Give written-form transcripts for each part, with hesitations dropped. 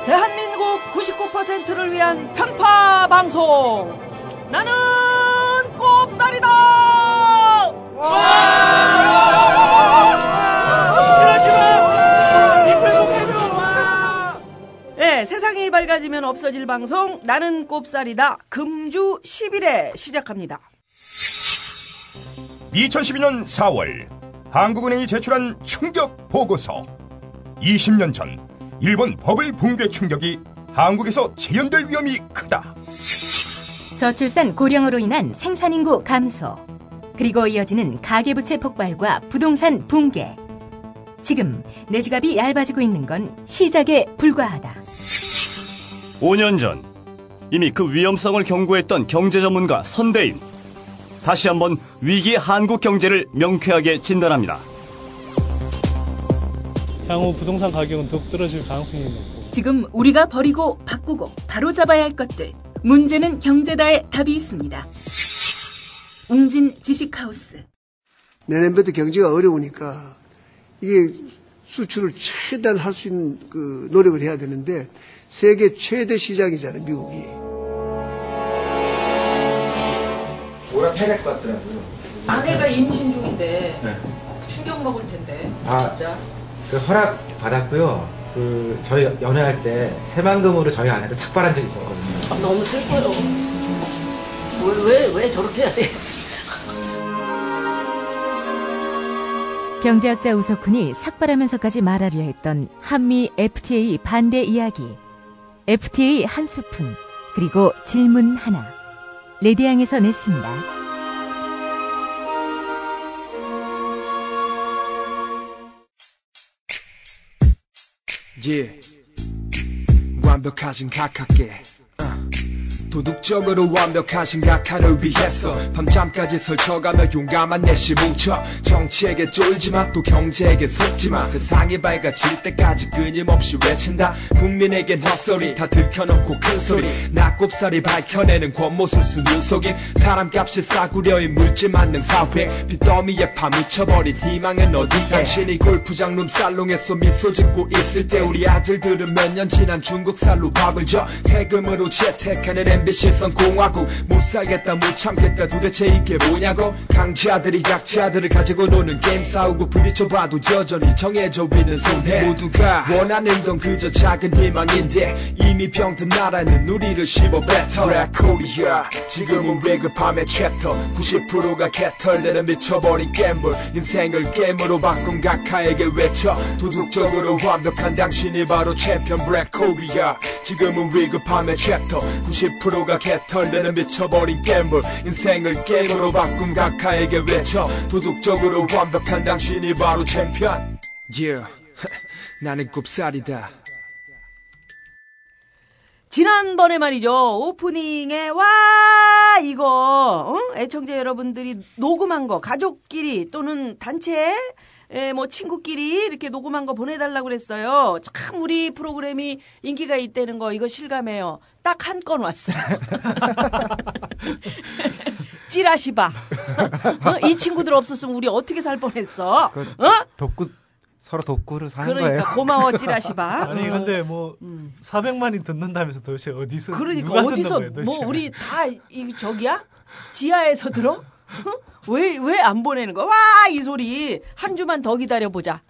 대한민국 99%를 위한 편파 방송, 나는 꼽살이다. 네, 세상이 밝아지면 없어질 방송, 나는 꼽살이다. 금주 10일에 시작합니다. 2012년 4월 한국은행이 제출한 충격 보고서. 20년 전 일본 버블 붕괴 충격이 한국에서 재현될 위험이 크다. 저출산 고령으로 인한 생산인구 감소, 그리고 이어지는 가계부채 폭발과 부동산 붕괴. 지금 내 지갑이 얇아지고 있는 건 시작에 불과하다. 5년 전 이미 그 위험성을 경고했던 경제 전문가 선대인. 다시 한번 위기의 한국 경제를 명쾌하게 진단합니다. 향후 부동산 가격은 더욱 떨어질 가능성이 높고, 지금 우리가 버리고 바꾸고 바로잡아야 할 것들, 문제는 경제다의 답이 있습니다. 웅진 지식하우스. 내년부터 경제가 어려우니까 이게 수출을 최대한 할 수 있는 그 노력을 해야 되는데, 세계 최대 시장이잖아요, 미국이. 오락해야 될 것 같더라고요. 아내가 임신 중인데 충격 먹을 텐데. 진짜. 그 허락 받았고요. 그 저희 연애할 때 새만금으로 저희 아내도 삭발한 적이 있었거든요. 너무 슬퍼요. 왜 저렇게 해야 돼? 경제학자 우석훈이 삭발하면서까지 말하려 했던 한미 FTA 반대 이야기. FTA 한 스푼, 그리고 질문 하나. 레디앙에서 냈습니다. 예, 완벽하신 각하께 도덕적으로 완벽하신 각하를 위해서 밤잠까지 설쳐가며 용감한 내시 뭉쳐. 정치에게 쫄지마, 또 경제에게 속지마. 세상이 밝아질 때까지 끊임없이 외친다. 국민에겐 헛소리 다 들켜놓고 큰소리. 낙곱살이 밝혀내는 권모술수 눈속임. 사람값이 싸구려인 물질 만능 사회. 빚더미에 파묻혀버린 희망은 어디에. 당신이 골프장 룸살롱에서 미소 짓고 있을 때 우리 아들들은 몇 년 지난 중국살로 밥을 줘. 세금으로 채택하는 MBC선 공화국. 못 살겠다 못 참겠다 도대체 이게 뭐냐고. 강자들이 약자들을 가지고 노는 게임 싸우고 부딪혀봐도 여전히 정해져 있는 손해. 모두가 원하는 건 그저 작은 희망인데 이미 병든 나라는 우리를 씹어뱉어. Black Korea 지금은 위급함의 챕터. 90%가 개털되는 미쳐버린 갬블. 인생을 게임으로 바꾼 각하에게 외쳐. 도덕적으로 완벽한 당신이 바로 챔피언. Black Korea 지금은 위급함의 챕터. 90%가 개털되는 미쳐버린 갬블. 인생을 게임으로 바꾼 각하에게 외쳐. 도덕적으로 완벽한 당신이 바로 챔피언. Yeah. 나는 꼽살이다. 지난번에 말이죠, 오프닝에 와 이거 애청자 여러분들이 녹음한 거, 가족끼리 또는 단체 뭐 친구끼리 이렇게 녹음한 거 보내달라고 그랬어요. 참 우리 프로그램이 인기가 있다는 거 이거 실감해요. 딱 한 건 왔어요. 찌라시바. 이 친구들 없었으면 우리 어떻게 살 뻔했어? 돕고 서로 돕고를 사는 그러니까 거예요. 고마워 찌라시바. 아니 근데 뭐 400만이 듣는다면서 도대체 어디서, 그러니까 누가 어디서 듣는 거예요, 도대체? 뭐 우리 다 이 저기야? 지하에서 들어? 왜 안 보내는 거야? 와, 이 소리 한 주만 더 기다려 보자.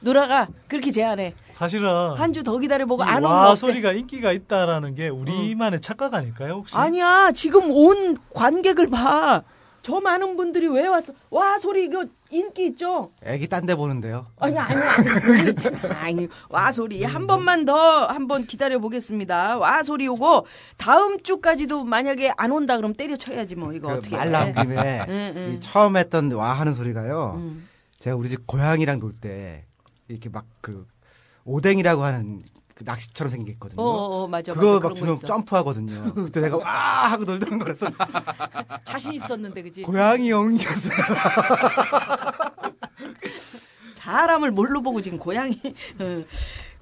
누나가 그렇게 제안해. 사실은 한 주 더 기다려보고 안 오면 와 어때? 소리가 인기가 있다라는 게 우리만의 착각 아닐까요 혹시? 아니야, 지금 온 관객을 봐. 저 많은 분들이 왜 왔어? 와 소리 이거 인기 있죠? 애기 딴 데 보는데요. 아니 와 소리 한 번만 더 한번 기다려 보겠습니다. 와 소리 오고 다음 주까지도 만약에 안 온다 그럼 때려쳐야지 뭐 이거 그 어떻게 말 나온 김에 이 처음 했던 와 하는 소리가요. 제가 우리 집 고양이랑 놀 때 이렇게 막 그 오뎅이라고 하는 그 낚시처럼 생긴 게 있거든요. 맞아. 그거 맞아, 막 주면 점프하거든요. 그때 내가 와 하고 놀던 거라서 자신 있었는데 그지? 고양이 형이었어요. 사람을 뭘로 보고 지금 고양이.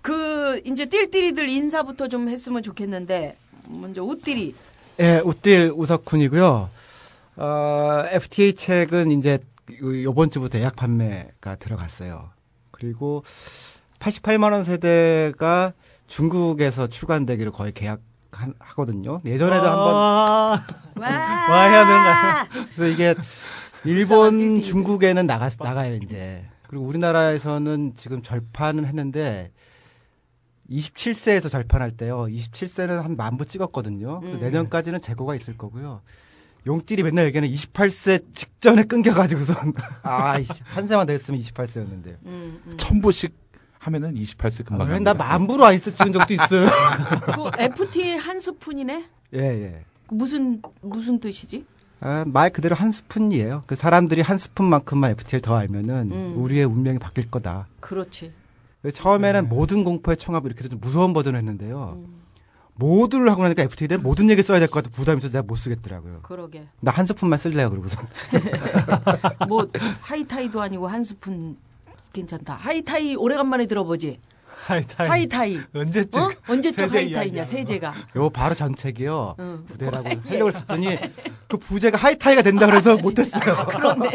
그 이제 띨띨이들 인사부터 좀 했으면 좋겠는데 먼저 우띠리. 예, 우띠 우석훈이고요. FTA 책은 이제 이번 주부터 예약 판매가 들어갔어요. 그리고 88만 원 세대가 중국에서 출간되기를 거의 계약하거든요. 예전에도 한번 해야 되는 거 아니에요? 그래서 이게 일본, 중국에는 나가요 이제. 그리고 우리나라에서는 지금 절판은 했는데 27세에서 절판할 때요. 27세는 한 10,000부 찍었거든요. 그래서 내년까지는 재고가 있을 거고요. 용띠리 맨날 얘기하는 28세 직전에 끊겨가지고선 한 세만 더 했으면 28세였는데요. 1,000부씩 하면은 28세 금방. 나 10,000부로 안 찍은 적도 있어요. 그 FTA 한 스푼이네? 예. 무슨 뜻이지? 말 그대로 한 스푼이에요. 그 사람들이 한 스푼만큼만 FTA를 더 알면은 우리의 운명이 바뀔 거다. 그렇지. 처음에는 모든 공포의 총합 이렇게 해서 좀 무서운 버전을 했는데요. 모두를 하고 나니까 FTA 된 모든 얘기 써야 될 것 같아 부담이 있어서 내가 못 쓰겠더라고요. 그러게. 나 한 스푼만 쓸래요 그러고서. 뭐 하이타이도 아니고 한 스푼 괜찮다. 하이타이 오래간만에 들어보지. 하이타이. 언제쯤? 언제쯤 하이타이냐 세제가. 요 바로 전책이요. 부대라고 하려고 했더니 그 부제가 하이타이가 된다 그래서 못했어요. 그런데.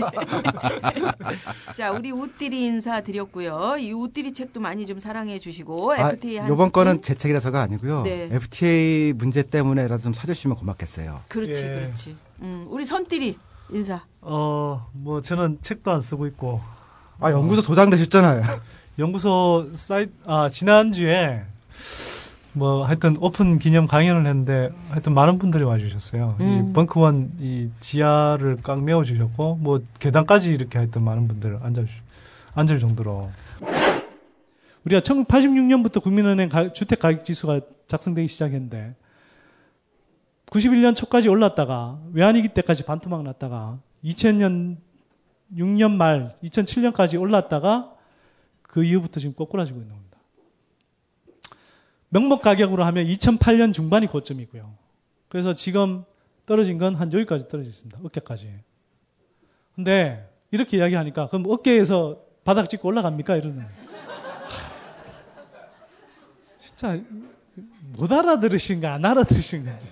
자 우리 우띠리 인사드렸고요. 이 우띠리 책도 많이 좀 사랑해 주시고 FTA 한 이번 거는 제 책이라서가 아니고요. 네. FTA 문제 때문에라도 좀 사주시면 고맙겠어요. 그렇지, 예. 그렇지. 우리 선띠리 인사. 뭐 저는 책도 안 쓰고 있고. 연구소 도장 되셨잖아요. 연구소 지난주에 뭐 하여튼 오픈 기념 강연을 했는데 하여튼 많은 분들이 와주셨어요. 이 벙커원 이 지하를 꽉 메워주셨고 뭐 계단까지 이렇게 하여튼 많은 분들 앉을 정도로. 우리가 1986년부터 국민은행 주택가격지수가 작성되기 시작했는데 91년 초까지 올랐다가 외환위기 때까지 반토막 났다가 2000년 6년 말 2007년까지 올랐다가 그 이후부터 지금 꼬꾸라지고 있는 겁니다. 명목 가격으로 하면 2008년 중반이 고점이고요. 그래서 지금 떨어진 건 한 여기까지 떨어져 있습니다. 어깨까지. 근데 이렇게 이야기하니까 그럼 어깨에서 바닥 찍고 올라갑니까? 이러는. 진짜 못 알아들으신가 안 알아들으신 건지.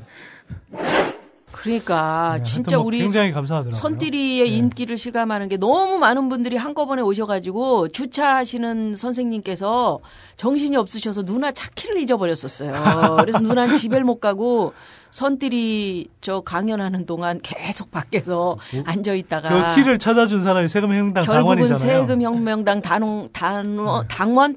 그러니까 네, 진짜 뭐 우리 굉장히 감사하더라고요. 선띠리의 인기를 실감하는 게 너무 많은 분들이 한꺼번에 오셔가지고 주차하시는 선생님께서 정신이 없으셔서 누나 차키를 잊어버렸었어요. 그래서 누나는 집에 못 가고 선띠리 저 강연하는 동안 계속 밖에서 앉아 있다가 그 키를 찾아준 사람이 세금혁명당 결국은 당원이잖아요. 세금혁명당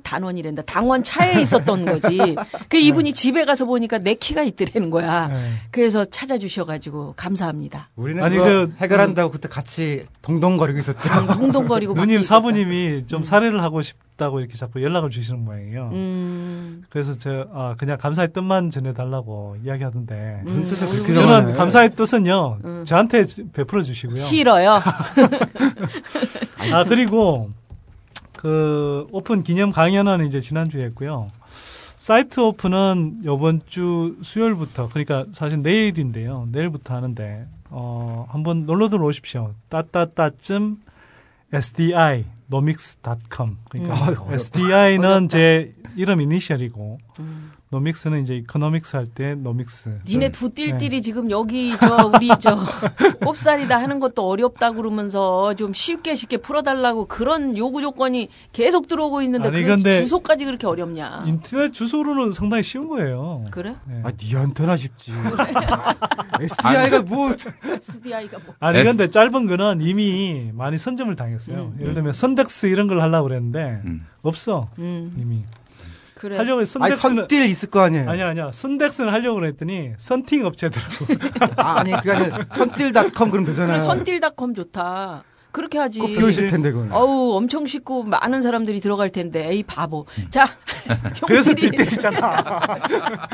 단원이란다. 당원 차에 있었던 거지. 그 이분이 집에 가서 보니까 내 키가 있더라는 거야. 그래서 찾아주셔가지고 감사합니다. 우리는 그거 해결한다고 그때 같이 동동거리고 있었죠. 동동거리고 누님 사부님이 좀 사례를 하고 싶다고 이렇게 자꾸 연락을 주시는 모양이에요. 그래서 제가 그냥 감사의 뜻만 전해달라고 이야기하던데 무슨 뜻을 그렇게 저는 정하나요? 감사의 뜻은요 저한테 베풀어 주시고요. 싫어요. 그리고 그 오픈 기념 강연은 이제 지난주에 했고요. 사이트 오픈은 이번 주 수요일부터 그러니까 사실 내일인데요. 내일부터 하는데 한번 놀러 들어오십시오. sdi nomics.com 그러니까 SDI는 제 이름 이니셜이고 노믹스는 이제 이코노믹스 할 때 노믹스. 니네 두 띨띨이 지금 여기 우리 꼽살이다 하는 것도 어렵다 그러면서 좀 쉽게 풀어달라고 그런 요구 조건이 계속 들어오고 있는데 그 주소까지 그렇게 어렵냐? 인터넷 주소로는 상당히 쉬운 거예요. 그래? 네. 니한테나 쉽지. SDI가 뭐? SDI가 뭐? 근데 짧은 거는 이미 많이 선점을 당했어요. 예를 들면 선덱스 이런 걸 하려고 그랬는데 없어 이미. 그래. 하려고 선덱스는 선딜 있을 거 아니에요. 아니야. 선덱스는 하려고 그랬더니 선팅 업체더라고. 아니 그게 아니라 선딜.com 그럼 되잖아요. 그래, 선딜.com 좋다. 그렇게 하지. 꼭 배우실 텐데 그건. 엄청 쉽고 많은 사람들이 들어갈 텐데. 에이 바보. 자. 그래서 딜딜이잖아.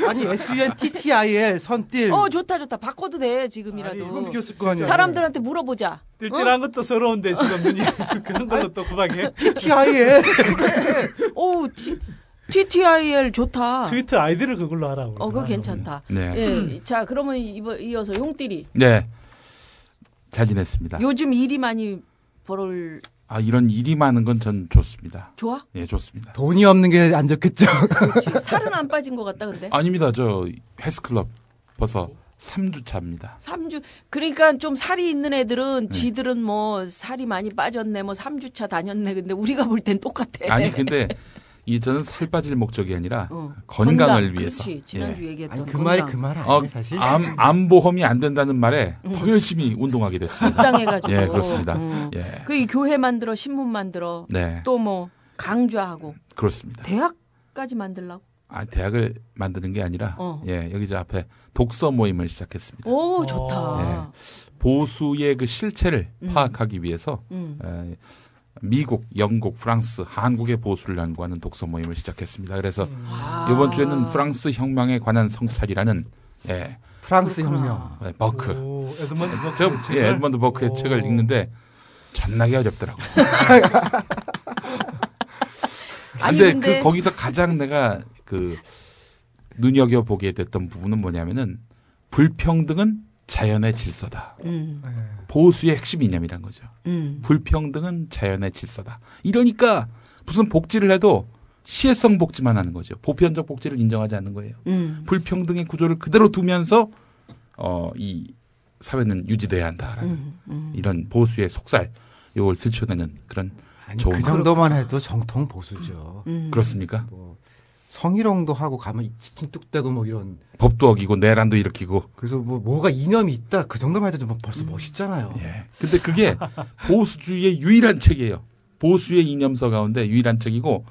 아니 SUNTTIL 선딜. 좋다. 바꿔도 돼 지금이라도. 이건 비었을 거 아니야. 사람들한테 물어보자. 딜딜한 것도 서러운데 지금 눈이 그런 걸로 또 구박해. TTIL. TTIL 좋다. 트위터 아이디를 그걸로 하라고. 그거 괜찮다. 네. 예. 자, 그러면 이어서 용띠리. 네. 잘 지냈습니다. 요즘 일이 많이 이런 일이 많은 건 전 좋습니다. 좋아? 예, 좋습니다. 돈이 없는 게 안 좋겠죠. 그렇지. 살은 안 빠진 것 같다, 근데? 아닙니다. 저 헬스클럽 벌써 3주차입니다. 3주 그러니까 좀 살이 있는 애들은 지들은 뭐 살이 많이 빠졌네 뭐 3주차 다녔네. 근데 우리가 볼 땐 똑같아. 아니 근데 저는 살 빠질 목적이 아니라 건강을 위해서. 그렇지. 지난주 얘기했던 아니, 그 건강. 말이 그 말 아니에요 사실. 암보험이 안 된다는 말에 더 열심히 운동하게 됐습니다. 당해가지고. 예, 그렇습니다. 예. 그 교회 만들어 신문 만들어 네. 또 뭐 강좌하고 그렇습니다. 대학까지 만들라고. 대학을 만드는 게 아니라 여기 저 앞에 독서 모임을 시작했습니다. 오 좋다. 보수의 그 실체를 파악하기 위해서 미국, 영국, 프랑스, 한국의 보수를 연구하는 독서 모임을 시작했습니다. 그래서 이번 주에는 프랑스 혁명에 관한 성찰이라는 프랑스 혁명. 버크. 오, 에드먼드 버크 제가 책을? 에드먼드 버크의 책을 읽는데 존나게 어렵더라고요. 근데 거기서 가장 내가 눈여겨 보게 됐던 부분은 뭐냐면은 불평등은 자연의 질서다. 보수의 핵심 이념이란 거죠. 불평등은 자연의 질서다. 이러니까 무슨 복지를 해도 시혜성 복지만 하는 거죠. 보편적 복지를 인정하지 않는 거예요. 불평등의 구조를 그대로 두면서 이 사회는 유지돼야 한다라는 이런 보수의 속살 이걸 들춰내는 그런 좋은 그 정도만 해도 정통 보수죠. 그렇습니까? 뭐 성희롱도 하고 가면 칭뚝대고 뭐 이런 법도 어기고 내란도 일으키고 그래서 뭐가 이념이 있다 그 정도만 해도 좀 벌써 멋있잖아요. 예. 근데 그게 보수주의의 유일한 책이에요. 보수의 이념서 가운데 유일한 책이고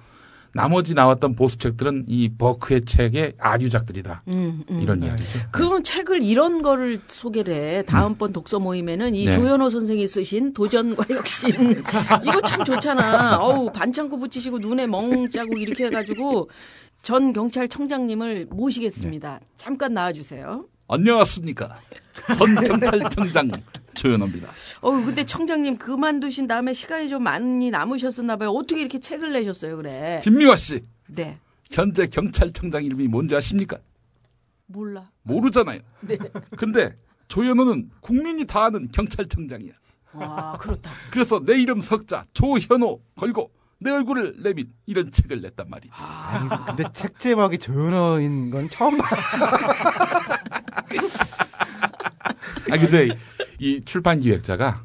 나머지 나왔던 보수 책들은 이 버크의 책의 아류작들이다. 이런 이야기죠. 그런 책을 이런 거를 소개를 해. 다음번 독서 모임에는 이 조현호 선생이 쓰신 도전과 혁신. 이거 참 좋잖아. 어우, 반창고 붙이시고 눈에 멍 자국 이렇게 해가지고 전 경찰청장님을 모시겠습니다. 잠깐 나와주세요. 안녕하십니까. 전 경찰청장 조현호입니다. 근데 청장님 그만두신 다음에 시간이 좀 많이 남으셨었나 봐요. 어떻게 이렇게 책을 내셨어요, 그래? 김미화 씨. 네. 현재 경찰청장 이름이 뭔지 아십니까? 몰라. 모르잖아요. 네. 근데 조현호는 국민이 다 아는 경찰청장이야. 와, 그렇다. 그래서 내 이름 석자 조현호 걸고 내 얼굴을 내민 이런 책을 냈단 말이지. 아니, 근데 책 제목이 조현호인 건 처음 봐요. 근데 이 출판 기획자가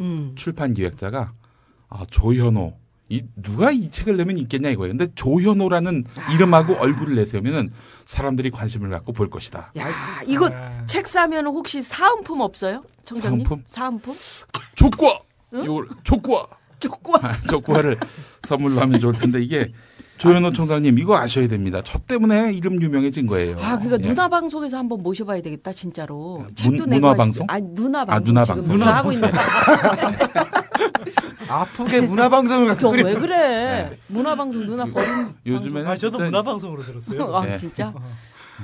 조현호 누가 이 책을 내면 있겠냐 이거예요. 근데 조현호라는 이름하고 얼굴을 내세우면은 사람들이 관심을 갖고 볼 것이다. 야, 이거 책 사면 혹시 사은품 없어요? 청장님? 사은품? 족과. 이걸 족과. 족과를 선물로 하면 좋을 텐데 이게 조현호 총장님 이거 아셔야 됩니다. 저 때문에 이름 유명해진 거예요. 그러니까 누나 방송에서 한번 모셔봐야 되겠다 진짜로. 문화 방송? 아니 누나 방송. 누나 지금 방송. 누나 하고 있는. 아프게 문화 방송을 갖고 왜 그래? 문화 방송 누나 버린. 요즘에는 저도 문화 방송으로 들었어요. 진짜?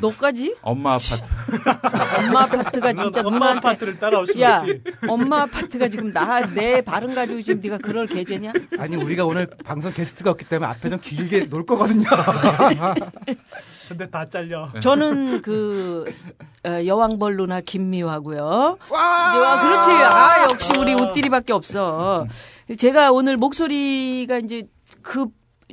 너까지? 엄마 아파트. 엄마 아파트가 진짜 엄마 누나한테. 아파트를 따라오시면 야, 되지. 엄마 아파트가 지금 내 발음 가지고 지금 네가 그럴 계제냐? 아니 우리가 오늘 방송 게스트가 없기 때문에 앞에 좀 길게 놀 거거든요. 근데 다 잘려. 저는 여왕벌 누나 김미화고요. 그렇지. 역시 우리 웃디리밖에 없어. 제가 오늘 목소리가 이제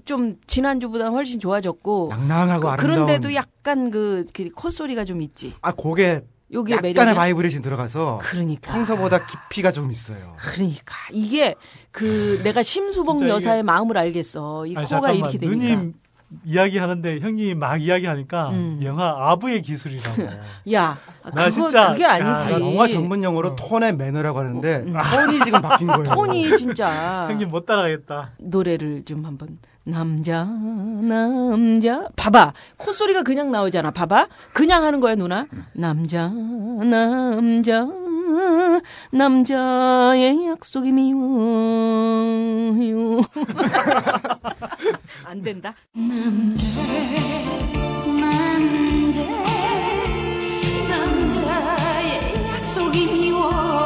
좀 지난주보다 훨씬 좋아졌고 낭낭하고 아름다운. 그런데도 약간 그 콧소리가 좀 있지. 곡에 요게 약간의 매력이야? 바이브레이션 들어가서 그러니까 평소보다 깊이가 좀 있어요. 그러니까 이게 내가 심수봉 여사의 마음을 알겠어. 이 코가 잠깐만, 이렇게 되니까. 누님 이야기하는데 형님이 막 이야기하니까 영화 아부의 기술이라고. 야, 나 진짜 그게 아니지. 영화 전문 용어로 톤의 매너라고 하는데 톤이 지금 바뀐 거예요. 톤이 진짜. 형님 못 따라가겠다. 노래를 좀 한번. 남자 봐봐 콧소리가 그냥 나오잖아. 봐봐 그냥 하는 거야 누나. 남자의 약속이 미워요. 안 된다. 남자의 약속이 미워요.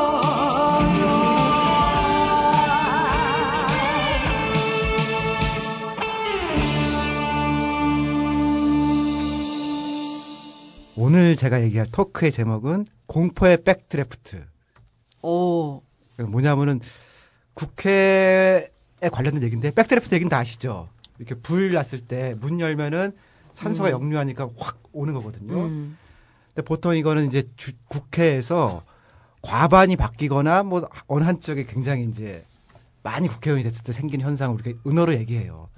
오늘 제가 얘기할 토크의 제목은 공포의 백드래프트. 뭐냐면은 국회에 관련된 얘기인데 백드래프트 얘기는 다 아시죠? 이렇게 불 났을 때 문 열면은 산소가 역류하니까 확 오는 거거든요. 근데 보통 이거는 이제 국회에서 과반이 바뀌거나 뭐 어느 한쪽에 굉장히 이제 많이 국회의원이 됐을 때 생긴 현상을 우리가 은어로 얘기해요.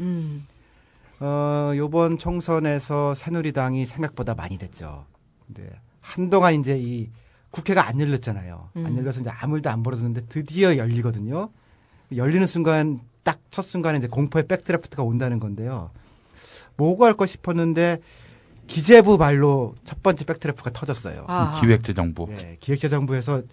요번 총선에서 새누리당이 생각보다 많이 됐죠. 근데 한동안 이제 이 국회가 안 열렸잖아요. 안 열려서 이제 아무 일도 안 벌어졌는데 드디어 열리거든요. 열리는 순간 딱 첫 순간에 이제 공포의 백드래프트가 온다는 건데요. 뭐고 할까 싶었는데 기재부 발로 첫 번째 백드래프트가 터졌어요. 기획재정부. 네, 기획재정부에서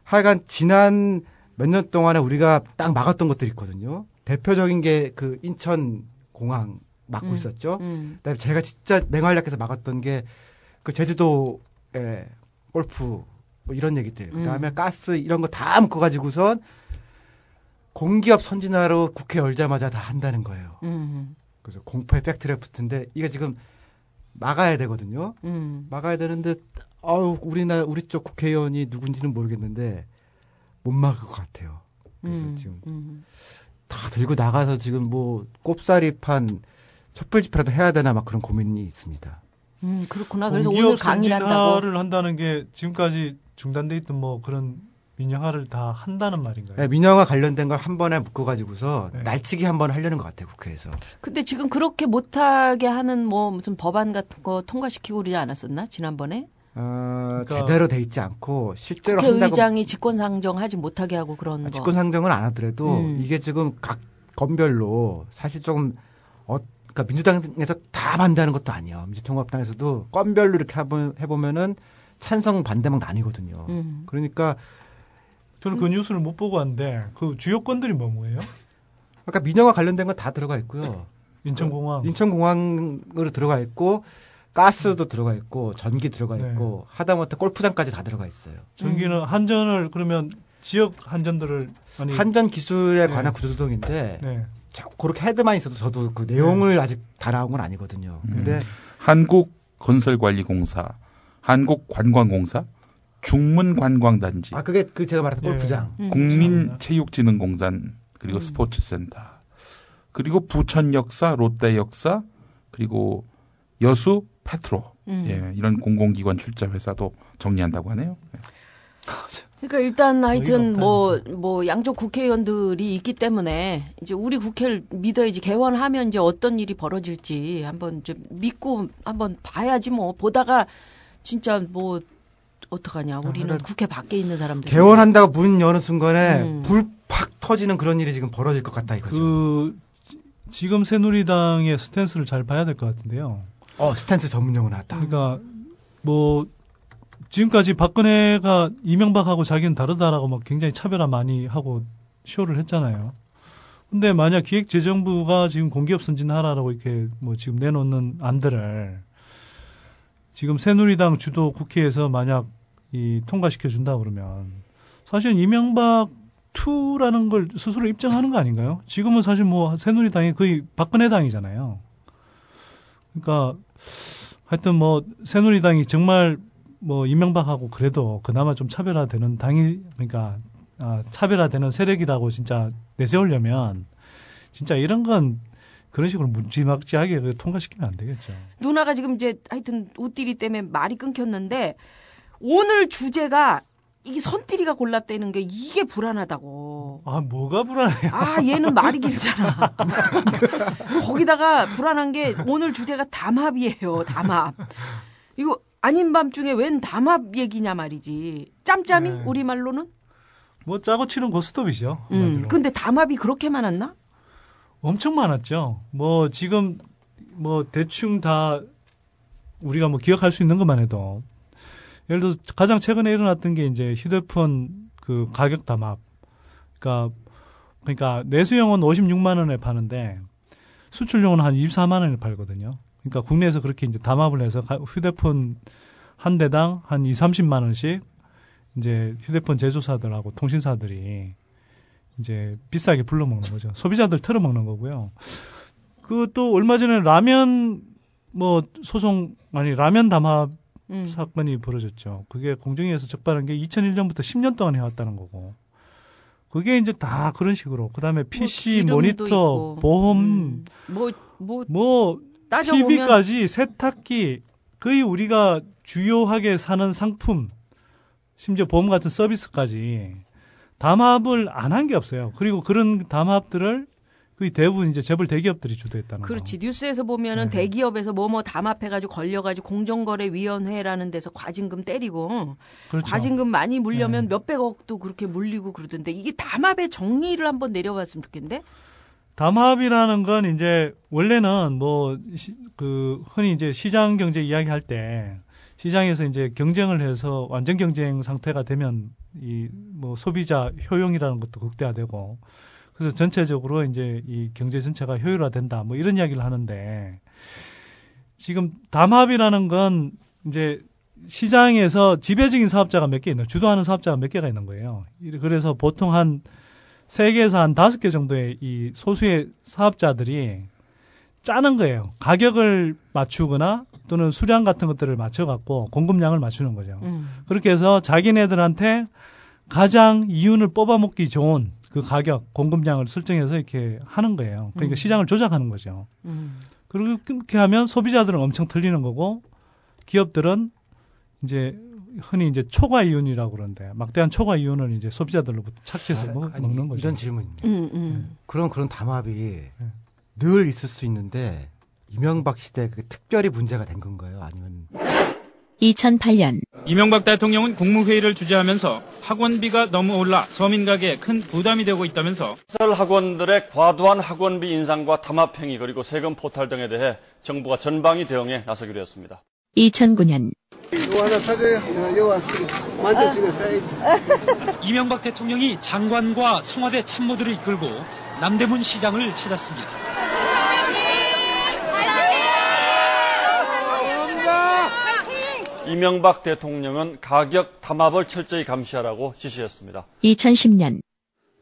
하여간 지난 몇 년 동안에 우리가 딱 막았던 것들이 있거든요. 대표적인 게 그 인천 공항 막고 있었죠. 그다음에 제가 진짜 맹활약해서 막았던 게 그 제주도에 골프 뭐 이런 얘기들. 그다음에 가스 이런 거 다 묶어가지고선 공기업 선진화로 국회 열자마자 다 한다는 거예요. 그래서 공포의 백드래프트인데 이게 지금 막아야 되거든요. 막아야 되는데 우리 쪽 국회의원이 누군지는 모르겠는데 못 막을 것 같아요. 그래서 지금 다 들고 나가서 지금 뭐 꼽사리판 촛불 집회라도 해야 되나 막 그런 고민이 있습니다. 그렇구나. 그래서 오늘 강의를 한다고. 선진화를 한다는 게 지금까지 중단돼 있던 뭐 그런 민영화를 다 한다는 말인가요? 네, 민영화 관련된 걸 한 번에 묶어가지고서 네. 날치기 한 번 하려는 것 같아요, 국회에서. 근데 지금 그렇게 못하게 하는 뭐 무슨 법안 같은 거 통과시키고 그러지 않았었나? 지난번에? 그러니까 제대로 돼 있지 않고 실제로 국회의장이 직권상정하지 못하게 하고 그런 거. 직권상정은 안 하더라도 이게 지금 각 건별로 사실 조금 그러니까 민주당에서 다 반대하는 것도 아니에요. 민주통합당에서도 건별로 이렇게 해보면은 찬성 반대만 나뉘거든요. 그러니까 저는 그 뉴스를 못 보고 왔는데 그 주요 건들이 뭐예요? 그러니까 민영화 관련된 건 다 들어가 있고요. 인천공항으로 들어가 있고 가스도 들어가 있고 전기 들어가 있고 하다못해 골프장까지 다 들어가 있어요. 전기는 한전을 그러면 지역 한전들을 한전 기술에 관한 구조조정인데 그렇게 헤드만 있어도 저도 그 내용을 아직 다 나온 건 아니거든요. 근데 한국건설관리공사, 한국관광공사, 중문관광단지. 그게 그 제가 말했던 골프장. 국민체육진흥공단 그리고 스포츠센터. 그리고 부천역사, 롯데역사, 그리고 여수 페트로. 이런 공공기관 출자 회사도 정리한다고 하네요. 그러니까 일단 하여튼 뭐 양쪽 국회의원들이 있기 때문에 이제 우리 국회를 믿어야지 개원하면 이제 어떤 일이 벌어질지 한번 좀 믿고 한번 봐야지 뭐 보다가 진짜 뭐 어떡하냐. 우리는 국회 밖에 있는 사람들. 개원한다고 문 여는 순간에 불 팍 터지는 그런 일이 지금 벌어질 것 같다 이거죠. 지금 새누리당의 스탠스를 잘 봐야 될 것 같은데요. 스탠스 전문용어 나왔다. 그러니까 뭐 지금까지 박근혜가 이명박하고 자기는 다르다라고 막 굉장히 차별화 많이 하고 쇼를 했잖아요. 근데 만약 기획재정부가 지금 공기업 선진하라라고 이렇게 뭐 지금 내놓는 안들을 지금 새누리당 주도 국회에서 만약 통과시켜 준다 그러면 사실 이명박 2라는 걸 스스로 입증하는 거 아닌가요? 지금은 사실 뭐 새누리당이 거의 박근혜 당이잖아요. 그러니까 하여튼 뭐 새누리당이 정말 뭐 이명박하고 그래도 그나마 좀 차별화되는 당이 그러니까 차별화되는 세력이라고 진짜 내세우려면 진짜 이런 건 그런 식으로 무지막지하게 통과시키면 안 되겠죠. 누나가 지금 이제 하여튼 우띠리 때문에 말이 끊겼는데 오늘 주제가 이게 선띠리가 골랐다는 게 이게 불안하다고. 뭐가 불안해요? 얘는 말이 길잖아. 거기다가 불안한 게 오늘 주제가 담합이에요. 담합. 이거 아닌 밤중에 웬 담합 얘기냐 말이지. 짬짬이 우리말로는? 뭐 짜고 치는 고스톱이죠. 근데 담합이 그렇게 많았나? 엄청 많았죠. 뭐 지금 뭐 대충 다 우리가 뭐 기억할 수 있는 것만 해도 예를 들어 가장 최근에 일어났던 게 이제 휴대폰 그 가격 담합. 그러니까 내수용은 56만 원에 파는데 수출용은 한 24만 원에 팔거든요. 그러니까 국내에서 그렇게 이제 담합을 해서 휴대폰 한 대당 한 30만 원씩 이제 휴대폰 제조사들하고 통신사들이 이제 비싸게 불러먹는 거죠. 소비자들 털어먹는 거고요. 또 얼마 전에 라면 라면 담합 사건이 벌어졌죠. 그게 공정위에서 적발한 게 2001년부터 10년 동안 해왔다는 거고. 그게 이제 다 그런 식으로. 그다음에 PC, 모니터, 있고. 보험, TV까지 세탁기 거의 우리가 주요하게 사는 상품, 심지어 보험 같은 서비스까지 담합을 안 한 게 없어요. 그리고 그런 담합들을 거의 대부분 이제 재벌 대기업들이 주도했다는 거. 그렇지. 뉴스에서 보면은 네. 대기업에서 뭐뭐 담합해가지고 걸려가지고 공정거래위원회라는 데서 과징금 때리고 그렇죠. 과징금 많이 물려면 몇백억도 그렇게 물리고 그러던데 이게 담합의 정리를 한번 내려봤으면 좋겠는데? 담합이라는 건 이제 원래는 흔히 이제 시장 경제 이야기할 때 시장에서 이제 경쟁을 해서 완전 경쟁 상태가 되면 소비자 효용이라는 것도 극대화되고 그래서 전체적으로 이제 이 경제 전체가 효율화된다 뭐 이런 이야기를 하는데 지금 담합이라는 건 이제 시장에서 지배적인 사업자가 몇 개 있는 주도하는 사업자가 몇 개가 있는 거예요. 그래서 보통 한 3개에서 한 5개 정도의 이 소수의 사업자들이 짜는 거예요. 가격을 맞추거나 또는 수량 같은 것들을 맞춰갖고 공급량을 맞추는 거죠. 그렇게 해서 자기네들한테 가장 이윤을 뽑아먹기 좋은 그 가격, 공급량을 설정해서 이렇게 하는 거예요. 그러니까 시장을 조작하는 거죠. 그리고 그렇게 하면 소비자들은 엄청 털리는 거고 기업들은 이제 흔히 이제 초과 이윤이라고 그러는데 막대한 초과 이윤을 이제 소비자들로부터 착취해서 먹는 거죠. 이런 질문인데. 그런 담합이 늘 있을 수 있는데 이명박 시대 그 특별히 문제가 된 건가요? 아니면 2008년 이명박 대통령은 국무회의를 주재하면서 학원비가 너무 올라 서민 가게에 큰 부담이 되고 있다면서 시설 학원들의 과도한 학원비 인상과 담합 행위 그리고 세금 포탈 등에 대해 정부가 전방위 대응에 나서기로 했습니다. 2009년 이거 하나 사줘요. 이거 왔으니까 만져주면 사야지. 이명박 대통령이 장관과 청와대 참모들을 이끌고 남대문 시장을 찾았습니다. 이명박 대통령은 가격 담합을 철저히 감시하라고 지시했습니다. 2010년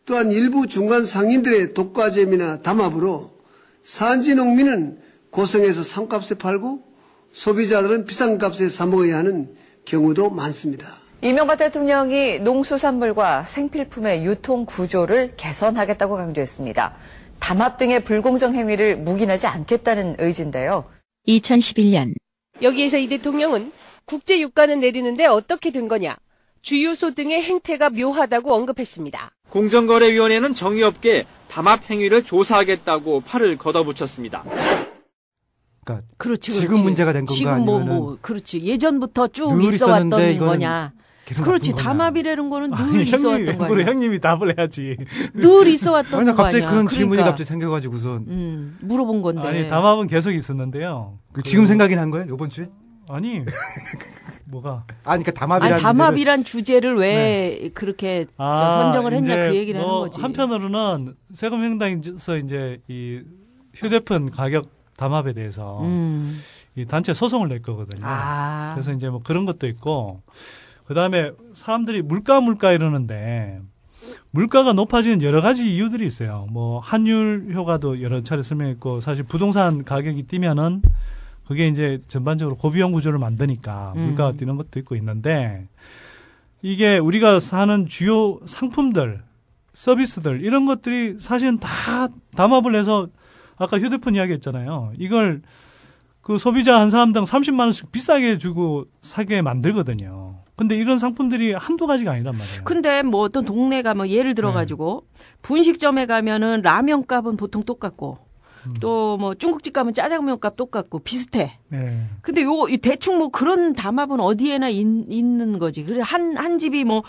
또한 일부 중간 상인들의 독과점이나 담합으로 산지 농민은 고성에서 싼값에 팔고 소비자들은 비싼 값에 사 먹어야 하는 경우도 많습니다. 이명박 대통령이 농수산물과 생필품의 유통 구조를 개선하겠다고 강조했습니다. 담합 등의 불공정 행위를 묵인하지 않겠다는 의지인데요. 2011년 여기에서 이 대통령은 국제 유가는 내리는데 어떻게 된 거냐. 주유소 등의 행태가 묘하다고 언급했습니다. 공정거래위원회는 정유업계 담합 행위를 조사하겠다고 팔을 걷어붙였습니다. 그러니까 그렇지. 지금 문제가 된 건가 지금 아니면은 그렇지. 예전부터 쭉 있어왔던 거냐. 그렇지. 담합이라는 거는 늘 있어왔던 거야. 형님이 답을 해야지. 늘 있어왔던 거 아니야. 갑자기 그런 질문이 갑자기 생겨가지고선. 물어본 건데. 아니 담합은 계속 있었는데요. 지금 생각이 난 거예요? 이번 주에? 아니 뭐가? 그러니까 담합이란 담합이란 주제를 왜 그렇게 선정을 했냐 그 얘기를 하는 거지. 한편으로는 세금 행당에서 이제 이 휴대폰 가격 담합에 대해서 이 단체 소송을 낼 거거든요. 그래서 이제 뭐 그런 것도 있고 그다음에 사람들이 물가 이러는데 물가가 높아지는 여러 가지 이유들이 있어요. 뭐 환율 효과도 여러 차례 설명했고 사실 부동산 가격이 뛰면은 그게 이제 전반적으로 고비용 구조를 만드니까 물가가 뛰는 것도 있고 있는데 이게 우리가 사는 주요 상품들, 서비스들 이런 것들이 사실은 다 담합을 해서 아까 휴대폰 이야기했잖아요. 이걸 그 소비자 한 사람당 30만 원씩 비싸게 주고 사게 만들거든요. 근데 이런 상품들이 한두 가지가 아니란 말이에요. 근데 뭐 어떤 동네 가면 예를 들어가지고 분식점에 가면은 라면 값은 보통 똑같고 또 뭐 중국집 가면 짜장면 값 똑같고 비슷해. 근데 대충 뭐 그런 담합은 어디에나 있는 거지. 그래 한 집이 뭐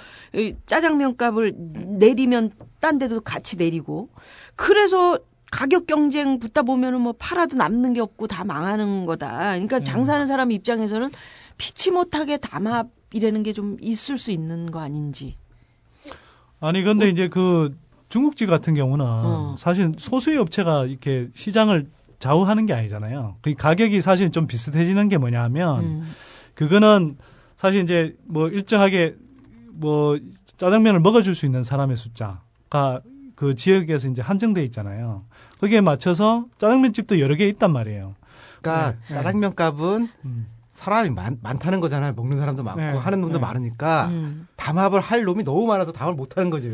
짜장면 값을 내리면 딴 데도 같이 내리고 그래서 가격 경쟁 붙다 보면은 뭐 팔아도 남는 게 없고 다 망하는 거다. 그러니까 장사하는 사람 입장에서는 피치 못하게 담합이라는 게 좀 있을 수 있는 거 아닌지. 아니 근데 이제 그 중국집 같은 경우는 사실 소수의 업체가 이렇게 시장을 좌우하는 게 아니잖아요. 그 가격이 사실 좀 비슷해지는 게 뭐냐 하면 그거는 사실 이제 뭐 일정하게 뭐 짜장면을 먹어줄 수 있는 사람의 숫자가 그 지역에서 이제 한정돼 있잖아요. 거기에 맞춰서 짜장면 집도 여러 개 있단 말이에요. 그러니까 짜장면 값은 사람이 많다는 거잖아요. 먹는 사람도 많고 네. 하는 놈도 네. 많으니까 담합을 할 놈이 너무 많아서 담합을 못하는 거지.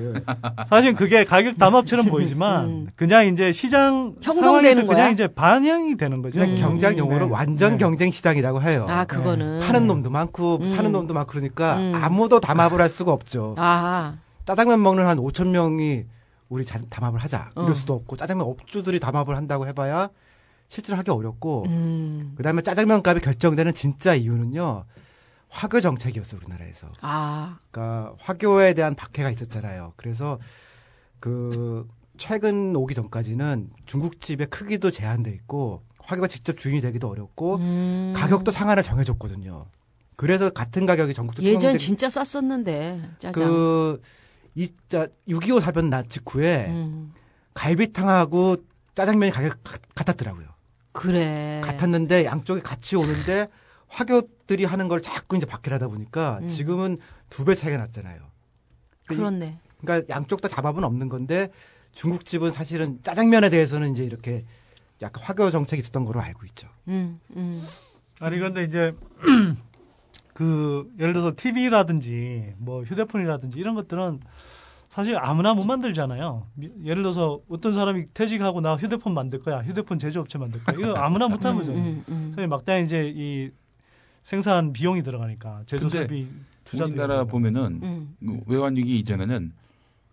사실 그게 가격 담합처럼 보이지만 그냥 이제 시장 상황에서 형성되는 그냥 거야? 이제 반영이 되는 거죠. 그냥 경쟁 용어로 네. 완전 네. 경쟁 시장이라고 해요. 아, 그거는. 파는 놈도 많고 사는 놈도 많고 그러니까 아무도 담합을 할 수가 없죠. 아, 짜장면 먹는 한 5천 명이 우리 담합을 하자 이럴 수도 없고 짜장면 업주들이 담합을 한다고 해봐야 실제로 하기 어렵고 그다음에 짜장면 값이 결정되는 진짜 이유는요. 화교 정책이었어요. 우리나라에서. 아. 그러니까 화교에 대한 박해가 있었잖아요. 그래서 그 최근 오기 전까지는 중국집의 크기도 제한돼 있고 화교가 직접 주인이 되기도 어렵고 가격도 상한을 정해줬거든요. 그래서 같은 가격이 전국도 예전 진짜 쌌었는데 짜장. 그 6.25 사변 난 직후에 갈비탕하고 짜장면이 가격 같았더라고요. 그래. 같았는데 양쪽이 같이 오는데 화교들이 하는 걸 자꾸 이제 박해를 하다 보니까 지금은 2배 차이가 났잖아요. 그렇네. 그러니까 양쪽 다 잡합은 없는 건데 중국집은 사실은 짜장면에 대해서는 이제 이렇게 약간 화교 정책이 있었던 거로 알고 있죠. 아니 그런데 이제 그 예를 들어서 TV라든지 뭐 휴대폰이라든지 이런 것들은 사실 아무나 못 만들잖아요. 예를 들어서 어떤 사람이 퇴직하고 나 휴대폰 만들 거야. 휴대폰 제조업체 만들 거야. 이거 아무나 못하는 거죠. 사실 막대한 이제 이 생산 비용이 들어가니까 제조업이 투자도 우리나라 보면은 외환위기 이전에는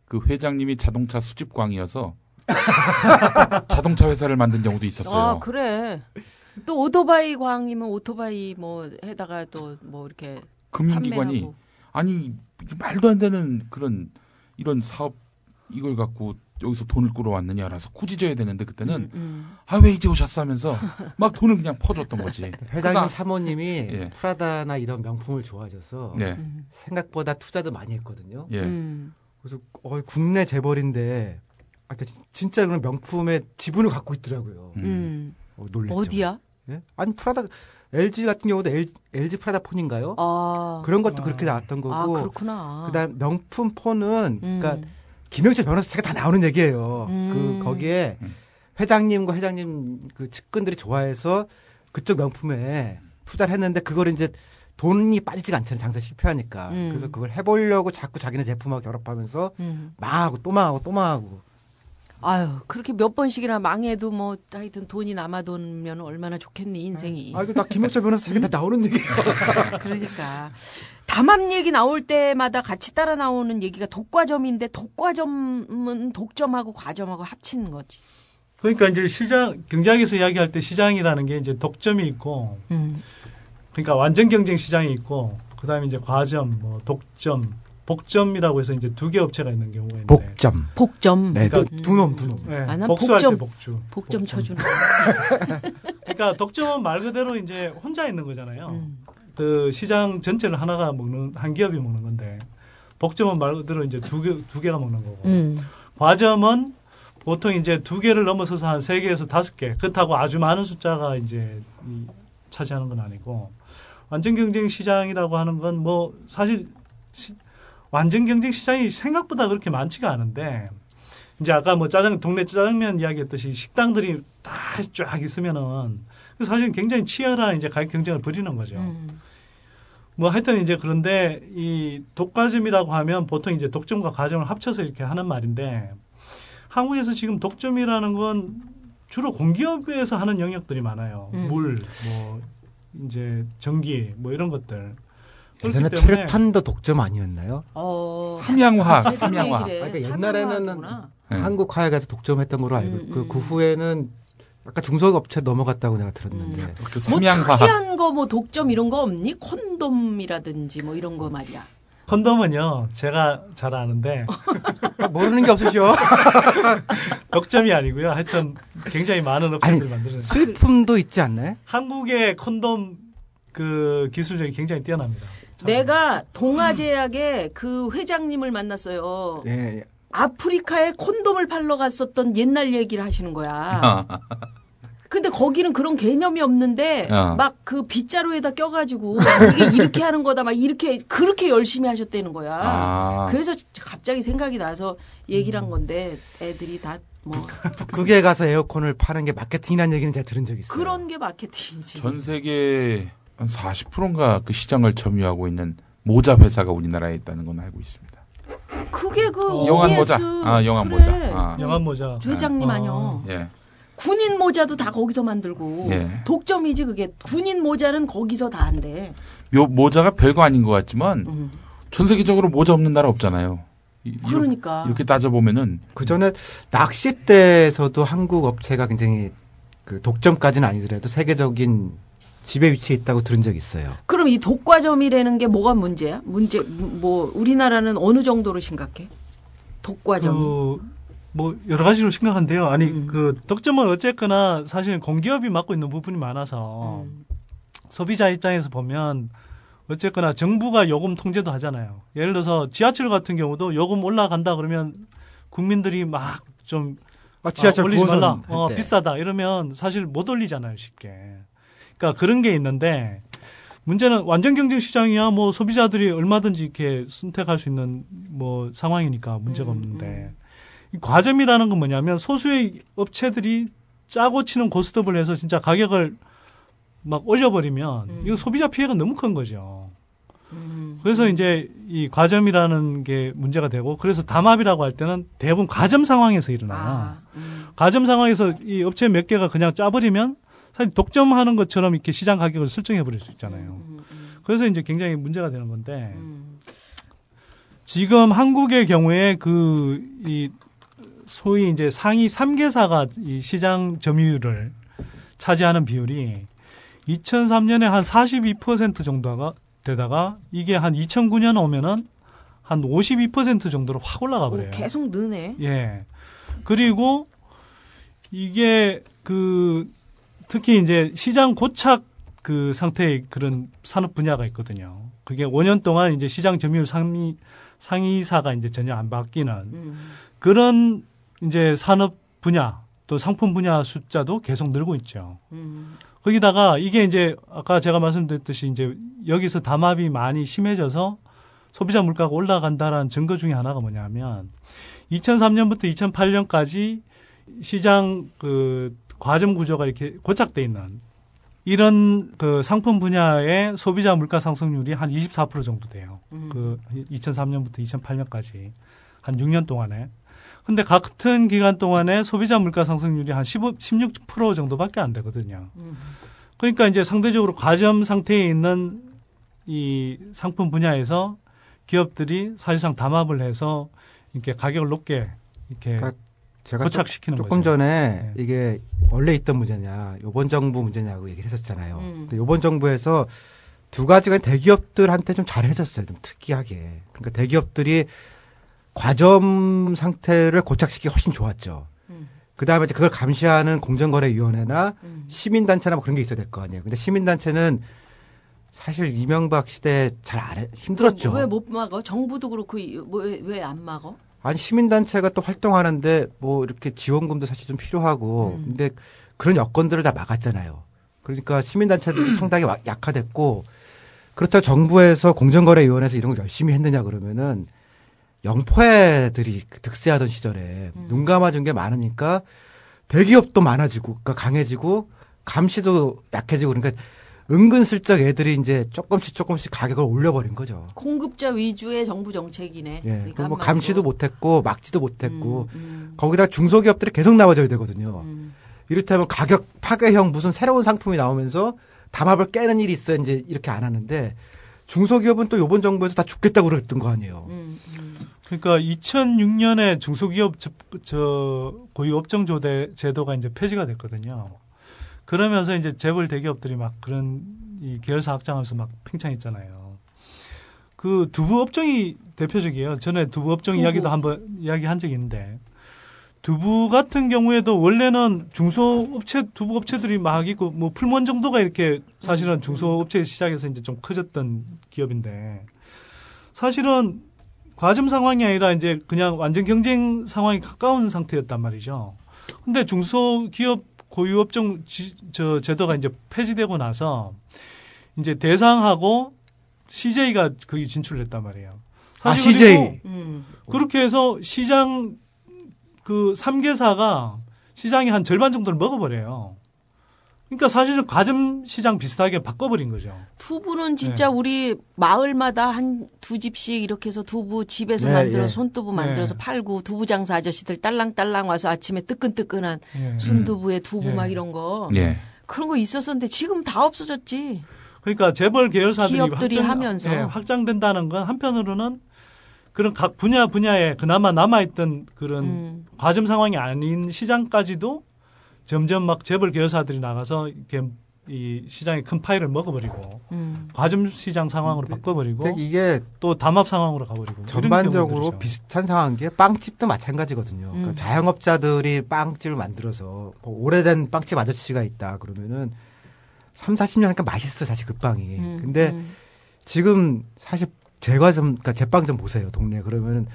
그 회장님이 자동차 수집광이어서 자동차 회사를 만든 경우도 있었어요. 아, 그래. 또 오토바이 광이면 오토바이 뭐 해다가 또 뭐 이렇게 금융기관이 판매하고. 아니 말도 안 되는 그런 이런 사업 이걸 갖고 여기서 돈을 끌어왔느냐라서 꾸짖어야 되는데 그때는 아 왜 이제 오셨어 하면서 막 돈을 그냥 퍼줬던 거지. 회장님 그러니까, 사모님이 예. 프라다나 이런 명품을 좋아하셔서 네. 생각보다 투자도 많이 했거든요. 예. 그래서 국내 재벌인데 진짜 그런 명품의 지분을 갖고 있더라고요. 놀랬죠. 어디야? 예? 아니 프라다 LG 같은 경우도 LG 프라다 폰인가요? 아. 그런 것도 그렇게 나왔던 거고. 아, 그렇구나. 그다음 명품 폰은 그러니까 김영철 변호사 제가 다 나오는 얘기예요. 그 거기에 회장님과 회장님 그 측근들이 좋아해서 그쪽 명품에 투자를 했는데 그걸 이제 돈이 빠지지가 않잖아요. 장사 실패하니까. 그래서 그걸 해보려고 자꾸 자기네 제품하고 결합하면서 망하고 또 망하고 또 망하고. 아유, 그렇게 몇 번씩이나 망해도 뭐 하여튼 돈이 남아도면 얼마나 좋겠니 인생이. 아, 이거 다 김영철 변호사 책에 다 나오는 얘기예요. 그러니까 담합 얘기 나올 때마다 같이 따라 나오는 얘기가 독과점인데 독과점은 독점하고 과점하고 합치는 거지. 그러니까 이제 시장 경제학에서 이야기할 때 시장이라는 게 이제 독점이 있고, 그러니까 완전 경쟁 시장이 있고, 그다음에 이제 과점, 뭐 독점, 복점이라고 해서 이제 2개 업체가 있는 경우가 있는데. 복점. 네, 그러니까 두 놈. 네, 아, 난 복수할 복점, 때 복주. 복점 쳐주는. 그러니까 독점은 말 그대로 이제 혼자 있는 거잖아요. 그 시장 전체를 하나가 먹는 한 기업이 먹는 건데, 복점은 말 그대로 이제 두 개가 먹는 거고. 과점은 보통 이제 2개를 넘어서서 한 3개에서 5개. 그렇다고 아주 많은 숫자가 이제 차지하는 건 아니고, 완전 경쟁 시장이라고 하는 건 뭐 사실 완전 경쟁 시장이 생각보다 그렇게 많지가 않은데, 이제 아까 뭐 동네 짜장면 이야기했듯이 식당들이 다 쫙 있으면은 사실 굉장히 치열한 이제 가격 경쟁을 벌이는 거죠. 뭐 하여튼 이제 그런데 이 독과점이라고 하면 보통 이제 독점과 과점을 합쳐서 이렇게 하는 말인데, 한국에서 지금 독점이라는 건 주로 공기업에서 하는 영역들이 많아요. 물, 뭐 이제 전기, 뭐 이런 것들. 예전에 최루탄도 독점 아니었나요? 삼양화. 그러니까 옛날에는 한국화학에서 독점했던 걸로 알고 있고 그 후에는 아까 중소업체 넘어갔다고 내가 들었는데. 그 뭐 특이한 거 뭐 독점 이런 거 없니? 콘돔이라든지 뭐 이런 거 말이야. 콘돔은요, 제가 잘 아는데. 모르는 게 없으시오. 독점이 아니고요. 하여튼 굉장히 많은 업체들이 만드는. 수입품도 있지 않나요? 한국의 콘돔 그 기술력이 굉장히 뛰어납니다. 내가 동아제약의 그 회장님을 만났어요. 예. 아프리카에 콘돔을 팔러 갔었던 옛날 얘기를 하시는 거야. 근데 거기는 그런 개념이 없는데 막 그 빗자루에다 껴가지고 이게 이렇게 하는 거다 막 이렇게 그렇게 열심히 하셨다는 거야. 그래서 갑자기 생각이 나서 얘기를 한 건데 애들이 다 뭐 북극에 가서 에어컨을 파는 게 마케팅이라는 얘기는 제가 들은 적이 있어요. 그런 게 마케팅이지. 전 세계 한 40%인가 그 시장을 점유하고 있는 모자 회사가 우리나라에 있다는 건 알고 있습니다. 그게 그 영한 모자. 영한 모자. 영한 모자. 회장님 아니요. 예. 군인 모자도 다 거기서 만들고 예. 독점이지 그게. 군인 모자는 거기서 다 한대. 요 모자가 별거 아닌 것 같지만 전 세계적으로 모자 없는 나라 없잖아요. 그러니까 이렇게 따져보면은 그 전에 낚싯대에서도 한국 업체가 굉장히 그 독점까지는 아니더라도 세계적인 지배 위치에 있다고 들은 적이 있어요. 그럼 이 독과점이라는 게 뭐가 문제야? 뭐 우리나라는 어느 정도로 심각해? 독과점이. 뭐 여러 가지로 심각한데요. 아니 그 독점은 어쨌거나 사실 공기업이 맡고 있는 부분이 많아서 소비자 입장에서 보면 어쨌거나 정부가 요금 통제도 하잖아요. 예를 들어서 지하철 같은 경우도 요금 올라간다 그러면 국민들이 막 좀 지하철 올리지 말라. 때. 비싸다 이러면 사실 못 올리잖아요, 쉽게. 그러니까 그런 게 있는데 문제는 완전 경쟁 시장이야 뭐 소비자들이 얼마든지 이렇게 선택할 수 있는 뭐 상황이니까 문제가 없는데 이 과점이라는 건 뭐냐면 소수의 업체들이 짜고 치는 고스톱을 해서 진짜 가격을 막 올려버리면 이거 소비자 피해가 너무 큰 거죠. 그래서 이제 이 과점이라는 게 문제가 되고 그래서 담합이라고 할 때는 대부분 과점 상황에서 일어나요. 과점 상황에서 이 업체 몇 개가 그냥 짜버리면 사실 독점하는 것처럼 이렇게 시장 가격을 설정해 버릴 수 있잖아요. 그래서 이제 굉장히 문제가 되는 건데 지금 한국의 경우에 이 소위 이제 상위 3개사가 이 시장 점유율을 차지하는 비율이 2003년에 한 42% 정도가 되다가 이게 한 2009년 오면은 한 52% 정도로 확 올라가 버려요. 계속 느네. 예. 그리고 이게 특히 이제 시장 고착 그 상태의 그런 산업 분야가 있거든요. 그게 5년 동안 이제 시장 점유율 상위사가 이제 전혀 안 바뀌는 그런 이제 산업 분야 또 상품 분야 숫자도 계속 늘고 있죠. 거기다가 이게 이제 아까 제가 말씀드렸듯이 이제 여기서 담합이 많이 심해져서 소비자 물가가 올라간다라는 증거 중에 하나가 뭐냐면 2003년부터 2008년까지 시장 그 과점 구조가 이렇게 고착돼 있는 이런 그 상품 분야의 소비자 물가 상승률이 한 24% 정도 돼요. 그 2003년부터 2008년까지 한 6년 동안에. 근데 같은 기간 동안에 소비자 물가 상승률이 한 16% 정도밖에 안 되거든요. 그러니까 이제 상대적으로 과점 상태에 있는 이 상품 분야에서 기업들이 사실상 담합을 해서 이렇게 가격을 높게 이렇게 제가 고착시키는 조금 거죠. 전에 이게 원래 있던 문제냐, 요번 정부 문제냐고 얘기를 했었잖아요. 근데 요번 정부에서 두 가지가 대기업들한테 좀 잘해줬어요. 좀 특이하게. 그러니까 대기업들이 과점 상태를 고착시키기 훨씬 좋았죠. 그 다음에 이제 그걸 감시하는 공정거래위원회나 시민단체나 뭐 그런 게 있어야 될 거 아니에요. 근데 시민단체는 사실 이명박 시대에 잘 힘들었죠. 왜 못 막어? 정부도 그렇고 왜 안 막어? 아니 시민단체가 또 활동하는데 뭐 이렇게 지원금도 사실 좀 필요하고 근데 그런 여건들을 다 막았잖아요. 그러니까 시민단체들이 상당히 약화됐고 그렇다고 정부에서 공정거래위원회에서 이런 걸 열심히 했느냐 그러면은 영포애들이 득세하던 시절에 눈 감아준 게 많으니까 대기업도 많아지고 그러니까 강해지고 감시도 약해지고 그러니까 은근슬쩍 애들이 이제 조금씩 가격을 올려버린 거죠. 공급자 위주의 정부 정책이네. 예, 그러니까 뭐 감시도 못했고 막지도 못했고 거기다 중소기업들이 계속 나와줘야 되거든요. 이를테면 가격 파괴형 무슨 새로운 상품이 나오면서 담합을 깨는 일이 있어야 이제 이렇게 안 하는데 중소기업은 또 이번 정부에서 다 죽겠다고 그랬던 거 아니에요. 그러니까 2006년에 중소기업 고유 업종 제도가 이제 폐지가 됐거든요. 그러면서 이제 재벌 대기업들이 막 그런 이 계열사 확장하면서 막 팽창했잖아요. 그 두부 업종이 대표적이에요. 전에 두부 업종 이야기도 한번 이야기한 적이 있는데 두부 같은 경우에도 원래는 두부 업체들이 막 있고 뭐 풀무원 정도가 이렇게 사실은 중소업체 시작해서 이제 좀 커졌던 기업인데 사실은 과점 상황이 아니라 이제 그냥 완전 경쟁 상황이 가까운 상태였단 말이죠. 근데 중소기업 고유업종 제도가 이제 폐지되고 나서 이제 대상하고 CJ가 거기 진출을 했단 말이에요. 사실 CJ. 그렇게 해서 시장 그 3개사가 시장의 한 절반 정도를 먹어버려요. 그러니까 사실은 가점 시장 비슷하게 바꿔버린 거죠. 두부는 진짜 우리 마을마다 한 두 집씩 이렇게 해서 두부 집에서 만들어서 손두부 만들어서 팔고 두부 장사 아저씨들 딸랑딸랑 와서 아침에 뜨끈뜨끈한 순두부에 두부 막 이런 거 그런 거 있었었는데 지금 다 없어졌지. 그러니까 재벌 계열사들이 기업들이 하면서 확장된다는 건 한편으로는 그런 각 분야에 그나마 남아있던 그런 과점 상황이 아닌 시장까지도 점점 막 재벌 계열사들이 나가서 이렇게 이 시장의 큰 파일을 먹어버리고 과점 시장 상황으로 바꿔버리고 이게 또 담합 상황으로 가버리고 전반적으로 비슷한 상황인 게 빵집도 마찬가지거든요. 그러니까 자영업자들이 빵집을 만들어서 뭐 오래된 빵집 아저씨가 있다 그러면은 3, 40년 하니까 맛있어 사실 그 빵이. 근데 지금 사실 그러니까 제빵 좀 보세요 동네 그러면은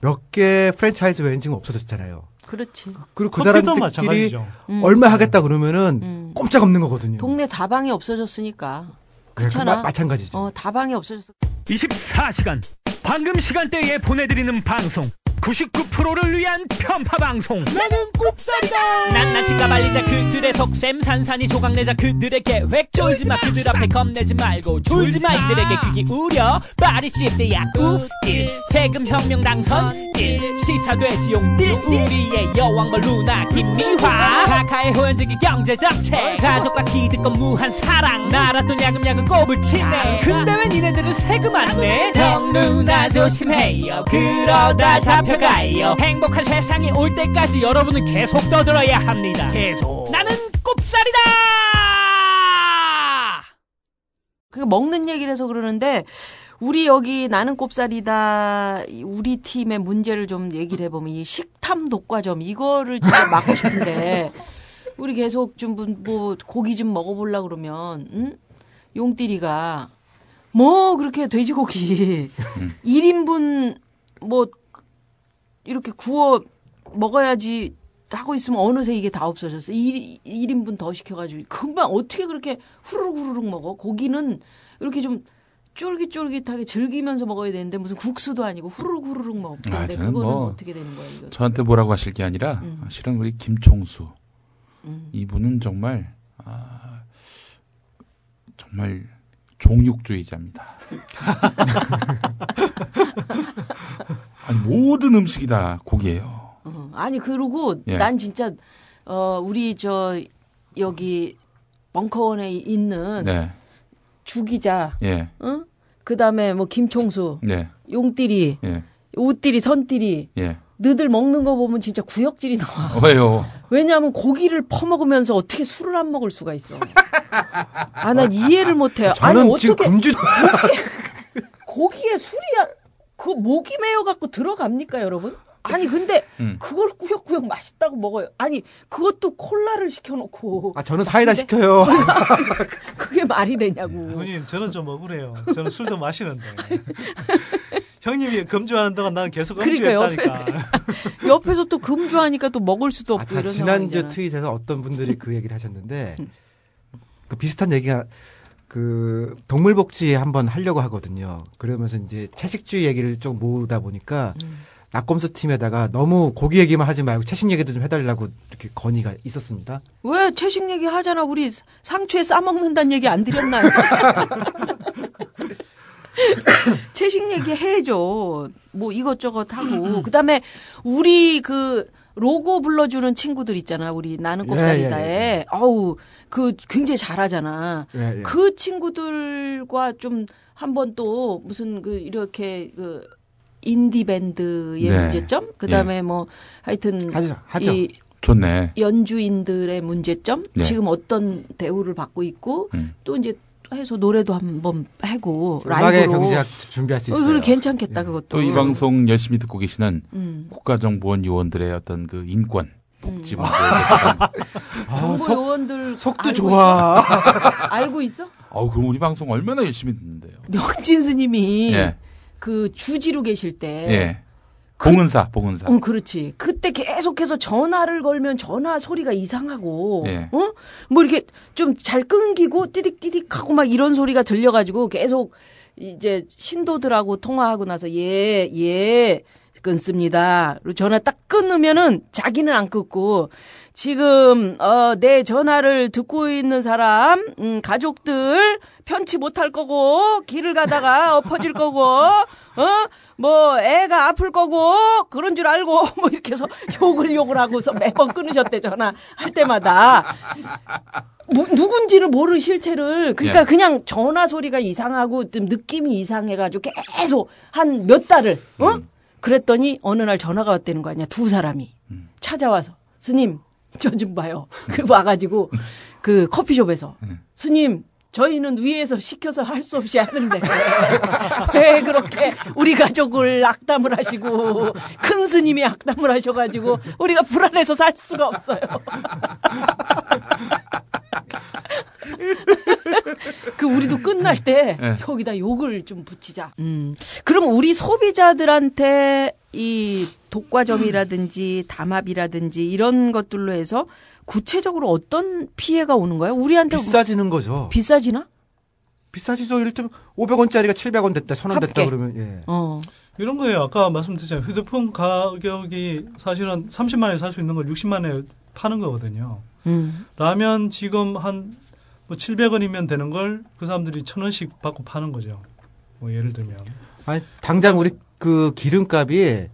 몇 개 프랜차이즈 왠지가 없어졌잖아요. 그렇지. 그리고 그 사람들끼리 얼마 하겠다 그러면은 꼼짝없는 거거든요. 동네 다방이 없어졌으니까. 그렇잖아. 마찬가지죠. 다방이 없어졌어. 24시간 황금 시간대에 보내드리는 방송 99%를 위한 편파 방송. 나는 꼽살이다. 낱낱이가 말리자 그들의 속셈 산산이 조각내자 그들의 계획 쫄지마 그들 앞에 겁내지 말고 졸지마 이들에게 귀 기울여 빨리 씹대야 우일 세금혁명 당선 1 시사돼지 용딜 우리의 여왕벌 루나 김미화 카카의 호연적인 경제정책 가족과 기득권 무한 사랑 나라 돈 야금야금 꼽을 치네 근데 왜 니네들은 세금 안 내? 형 누나 조심해요 그러다 잡혀가요 행복한 세상이 올 때까지 여러분은 계속 떠들어야 합니다. 계속 나는 꼽살이다. 그러니까 먹는 얘기를 해서 그러는데 우리 여기 나는 꼽살이다 우리 팀의 문제를 좀 얘기를 해보면 이 식탐 독과점 이거를 진짜 막고 싶은데 우리 계속 좀 뭐 고기 좀 먹어보려고 그러면 용띠리가 뭐 그렇게 돼지고기 1인분 뭐 이렇게 구워 먹어야지 하고 있으면 어느새 이게 다 없어졌어. 1인분 더 시켜가지고 금방 어떻게 그렇게 후루룩 먹어. 고기는 이렇게 좀 쫄깃쫄깃하게 즐기면서 먹어야 되는데 무슨 국수도 아니고 후루룩 먹는데 그거는 어떻게 되는 거예요? 이거? 저한테 뭐라고 하실 게 아니라 실은 우리 김총수 이분은 정말 정말 종육주의자입니다. 아니 모든 음식이 다 고기예요. 아니 그리고 난 진짜 우리 저 여기 벙커원에 있는 주 기자, 그다음에 뭐 김총수, 용띠리, 우띠리, 선띠리, 너들 먹는 거 보면 진짜 구역질이 나와. 왜요? 왜냐하면 고기를 퍼먹으면서 어떻게 술을 안 먹을 수가 있어. 아, 난 이해를 못해요. 저는 아니 지금 어떻게 고기에 술이 그 목이 메어 갖고 들어갑니까, 여러분? 아니 근데 그걸 꾸역꾸역 맛있다고 먹어요. 아니 그것도 콜라를 시켜놓고. 아 저는 사이다 시켜요. 그게 말이 되냐고. 형님 저는 좀 억울해요. 저는 술도 마시는데. 형님이 금주하는 동안 나는 계속 음주했다니까. 옆에서 또 금주하니까 또 먹을 수도 없고 이런 지난주 상황이잖아. 트윗에서 어떤 분들이 그 얘기를 하셨는데 그 비슷한 얘기가 그 동물복지 한번 하려고 하거든요. 그러면서 이제 채식주의 얘기를 좀 모으다 보니까 낙검수 팀에다가 너무 고기 얘기만 하지 말고 채식 얘기도 좀 해달라고 이렇게 건의가 있었습니다. 왜 채식 얘기 하잖아. 우리 상추에 싸먹는다는 얘기 안 드렸나요? 채식 얘기 해줘. 뭐 이것저것 하고. 그다음에 우리 그 로고 불러주는 친구들 있잖아. 우리 나는 꼽살이다에. 어우, 그 굉장히 잘하잖아. 그 친구들과 좀 한번 또 무슨 그 이렇게 그 인디 밴드의 문제점, 그다음에 뭐 하여튼 하죠. 이 좋네. 연주인들의 문제점, 지금 어떤 대우를 받고 있고 또 이제 해서 노래도 한번 하고 라이브로 경제학 준비할 수 있어요. 그래 괜찮겠다 그것도. 또 이 방송 열심히 듣고 계시는 국가정보원 요원들의 어떤 그 인권 복지 문제에 대해서 정보 요원들 속도 좋아. 알고 있어? 그럼 우리 방송 얼마나 열심히 듣는데요. 명진 스님이 그 주지로 계실 때 봉은사. 그렇지. 그때 계속해서 전화를 걸면 전화 소리가 이상하고, 뭐 이렇게 좀 잘 끊기고 띠딕띠딕 하고 막 이런 소리가 들려가지고 계속 이제 신도들하고 통화하고 나서 끊습니다. 그리고 전화 딱 끊으면은 자기는 안 끊고 지금 내 전화를 듣고 있는 사람 가족들 편치 못할 거고 길을 가다가 엎어질 거고 뭐 애가 아플 거고 그런 줄 알고 뭐 이렇게 해서 욕을 하고서 매번 끊으셨대 전화 할 때마다. 누군지를 모르는 실체를 그러니까 그냥 전화 소리가 이상하고 좀 느낌이 이상해가지고 계속 한 몇 달을 그랬더니 어느 날 전화가 왔다는 거 아니야. 두 사람이 찾아와서 스님 저 좀 봐요. 그 와가지고 그 커피숍에서 스님 저희는 위에서 시켜서 할 수 없이 하는데 왜 그렇게 우리 가족을 악담을 하시고 큰 스님이 악담을 하셔가지고 우리가 불안해서 살 수가 없어요. 그 우리도 끝날 때 여기다 욕을 좀 붙이자. 그럼 우리 소비자들한테 이 독과점이라든지 담합이라든지 이런 것들로 해서 구체적으로 어떤 피해가 오는 거예요? 우리한테 비싸지는 거죠. 비싸지나? 비싸지죠. 이를테면 500원짜리가 700원 됐다, 1000원 됐다 그러면 예. 이런 거예요. 아까 말씀드렸잖아요. 휴대폰 가격이 사실은 30만 원에 살 수 있는 걸 60만 원에 파는 거거든요. 라면 지금 한 뭐 700원이면 되는 걸 그 사람들이 1000원씩 받고 파는 거죠. 뭐 예를 들면. 아니, 당장 우리 그 기름값이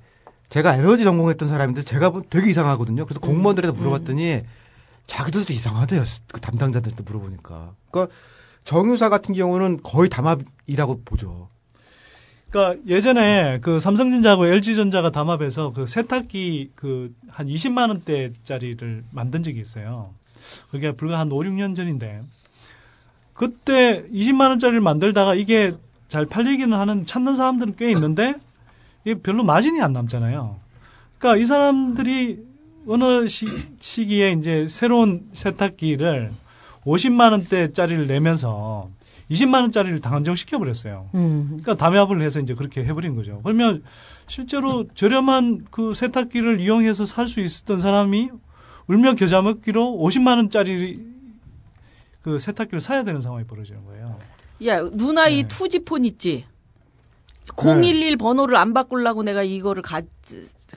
제가 에너지 전공했던 사람인데 제가 되게 이상하거든요. 그래서 공무원들한테 물어봤더니 자기들도 이상하대요. 그 담당자들한테 물어보니까. 그러니까 정유사 같은 경우는 거의 담합이라고 보죠. 그러니까 예전에 그 삼성전자하고 LG전자가 담합해서 그 세탁기 그 한 20만 원대짜리를 만든 적이 있어요. 그게 불과 한 5, 6년 전인데 그때 20만 원짜리를 만들다가 이게 잘 팔리기는 하는 찾는 사람들은 꽤 있는데 이게 별로 마진이 안 남잖아요. 그러니까 이 사람들이 어느 시기에 이제 새로운 세탁기를 50만 원대짜리를 내면서 20만 원짜리를 다 한정시켜 버렸어요. 그러니까 담합을 해서 이제 그렇게 해버린 거죠. 그러면 실제로 저렴한 그 세탁기를 이용해서 살 수 있었던 사람이 울며 겨자 먹기로 50만 원짜리 그 세탁기를 사야 되는 상황이 벌어지는 거예요. 야, 누나 이 투지폰 있지? 011 번호를 안 바꾸려고 내가 이거를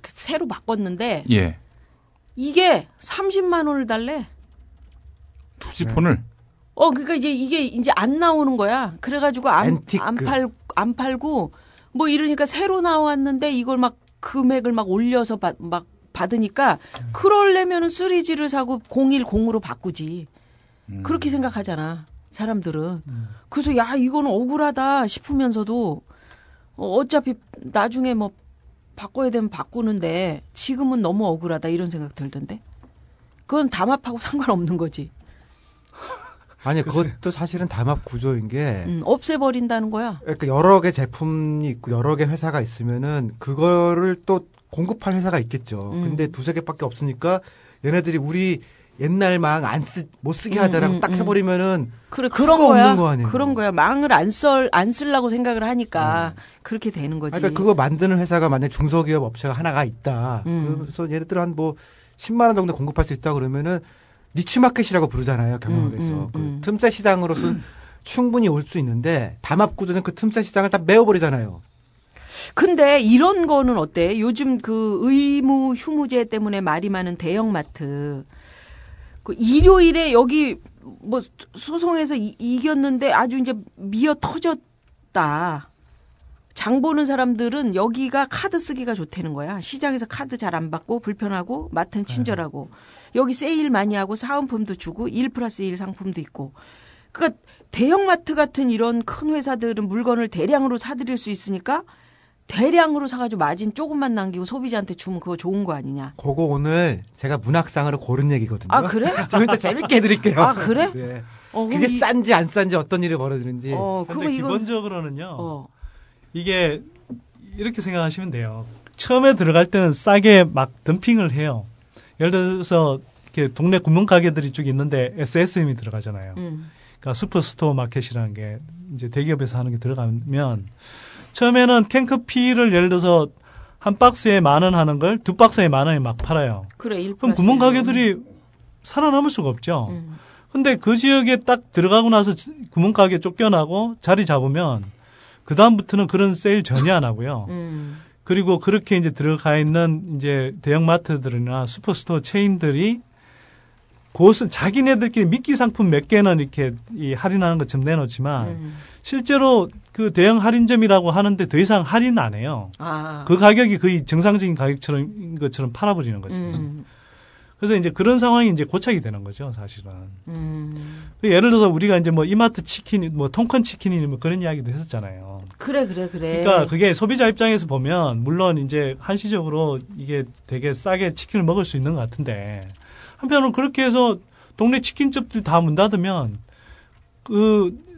새로 바꿨는데 예. 이게 30만 원을 달래. 투지폰을? 그러니까 이게 이제 안 나오는 거야. 그래가지고 안 팔고 뭐 이러니까 새로 나왔는데 이걸 막 금액을 막 올려서 막 받으니까 그러려면은 3G를 사고 010으로 바꾸지. 그렇게 생각하잖아. 사람들은. 그래서 야 이거는 억울하다 싶으면서도 어차피 나중에 뭐 바꿔야 되면 바꾸는데 지금은 너무 억울하다 이런 생각 들던데. 그건 담합하고 상관없는 거지. 아니 그것도 사실은 담합 구조인 게 없애버린다는 거야. 그러니까 여러 개 제품이 있고 여러 개 회사가 있으면은 그거를 또 공급할 회사가 있겠죠. 근데 두세 개밖에 없으니까 얘네들이 우리 옛날 망 못 쓰게 하자라고 딱 해버리면은 그래 그런 거야. 없는 거 아니에요. 그런 거야. 망을 안 쓰려고 생각을 하니까 그렇게 되는 거지. 그러니까 그거 만드는 회사가 만약 중소기업 업체가 하나가 있다. 그래서 예를 들어 한 뭐 10만 원 정도 공급할 수 있다 그러면은 니치마켓이라고 부르잖아요. 경영학에서 그 틈새 시장으로서 충분히 올 수 있는데 담합 구조는 그 틈새 시장을 다 메워버리잖아요. 근데 이런 거는 어때? 요즘 그 의무 휴무제 때문에 말이 많은 대형마트. 그 일요일에 여기 뭐 소송에서 이겼는데 아주 이제 미어 터졌다. 장 보는 사람들은 여기가 카드 쓰기가 좋다는 거야. 시장에서 카드 잘 안 받고 불편하고 마트는 친절하고 여기 세일 많이 하고 사은품도 주고 1+1 상품도 있고. 그러니까 대형마트 같은 이런 큰 회사들은 물건을 대량으로 사들일 수 있으니까 대량으로 사가지고 마진 조금만 남기고 소비자한테 주면 그거 좋은 거 아니냐. 그거 오늘 제가 문학상으로 고른 얘기거든요. 아 그래? 좀 이따 재밌게 해드릴게요. 아 그래? 네. 그게 싼지 안 싼지 어떤 일이 벌어지는지. 근데 기본적으로는요. 이게 이렇게 생각하시면 돼요. 처음에 들어갈 때는 싸게 막 덤핑을 해요. 예를 들어서 이렇게 동네 구멍가게들이 쭉 있는데 SSM이 들어가잖아요. 그러니까 슈퍼스토어 마켓이라는 게 이제 대기업에서 하는 게 들어가면 처음에는 캔커피를 예를 들어서 한 박스에 10,000원 하는 걸 2박스에 10,000원에 막 팔아요. 그래, 그럼 구멍가게들이 살아남을 수가 없죠. 근데 그 지역에 딱 들어가고 나서 구멍가게 쫓겨나고 자리 잡으면 그 다음부터는 그런 세일 전혀 안 하고요. 그리고 그렇게 이제 들어가 있는 이제 대형마트들이나 슈퍼스토어 체인들이 그것은 자기네들끼리 미끼 상품 몇 개는 이렇게 이 할인하는 것처럼 내놓지만 실제로 그 대형 할인점이라고 하는데 더 이상 할인 안 해요. 그 가격이 거의 정상적인 가격처럼 것처럼 팔아버리는 거죠. 그래서 이제 그런 상황이 이제 고착이 되는 거죠, 사실은. 예를 들어서 우리가 이제 뭐 이마트 치킨, 뭐 통큰 치킨이 뭐 그런 이야기도 했었잖아요. 그래. 그러니까 그게 소비자 입장에서 보면 물론 이제 한시적으로 이게 되게 싸게 치킨을 먹을 수 있는 것 같은데 한편으로는 그렇게 해서 동네 치킨집들 다 문 닫으면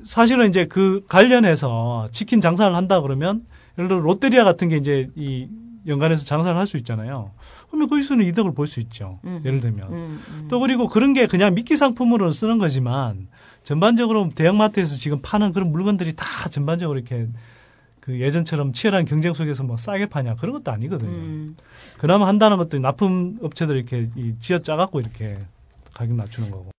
사실은 이제 그 관련해서 치킨 장사를 한다 그러면 예를 들어 롯데리아 같은 게 이제 이 연간해서 장사를 할 수 있잖아요. 그러면 거기서는 이득을 볼 수 있죠. 예를 들면. 또 그리고 그런 게 그냥 미끼 상품으로 쓰는 거지만 전반적으로 대형마트에서 지금 파는 그런 물건들이 다 전반적으로 이렇게 그 예전처럼 치열한 경쟁 속에서 뭐 싸게 파냐 그런 것도 아니거든요. 그나마 한다는 것도 납품 업체들 이렇게 지어 짜갖고 이렇게 가격 낮추는 거고.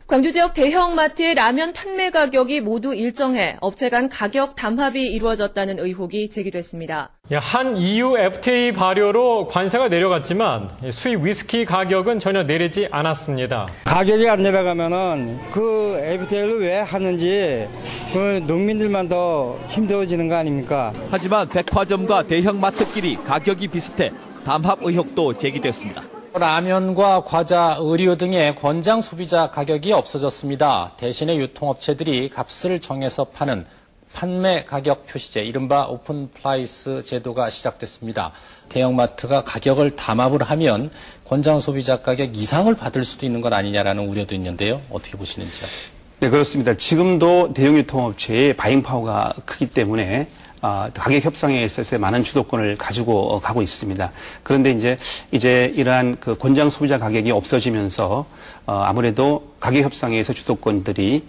광주 지역 대형마트의 라면 판매 가격이 모두 일정해 업체 간 가격 담합이 이루어졌다는 의혹이 제기됐습니다. 한 EU FTA 발효로 관세가 내려갔지만 수입 위스키 가격은 전혀 내리지 않았습니다. 가격이 안 내려가면은 그 FTA를 왜 하는지 그 농민들만 더 힘들어지는 거 아닙니까? 하지만 백화점과 대형마트끼리 가격이 비슷해 담합 의혹도 제기됐습니다. 라면과 과자, 의류 등의 권장 소비자 가격이 없어졌습니다. 대신에 유통업체들이 값을 정해서 파는 판매 가격 표시제, 이른바 오픈 프라이스 제도가 시작됐습니다. 대형마트가 가격을 담합을 하면 권장 소비자 가격 이상을 받을 수도 있는 것 아니냐라는 우려도 있는데요. 어떻게 보시는지요? 네, 그렇습니다. 지금도 대형 유통업체의 바잉 파워가 크기 때문에 가격 협상에 있어서 많은 주도권을 가지고 가고 있습니다. 그런데 이제 이러한 그 권장 소비자 가격이 없어지면서 아무래도 가격 협상에서 주도권들이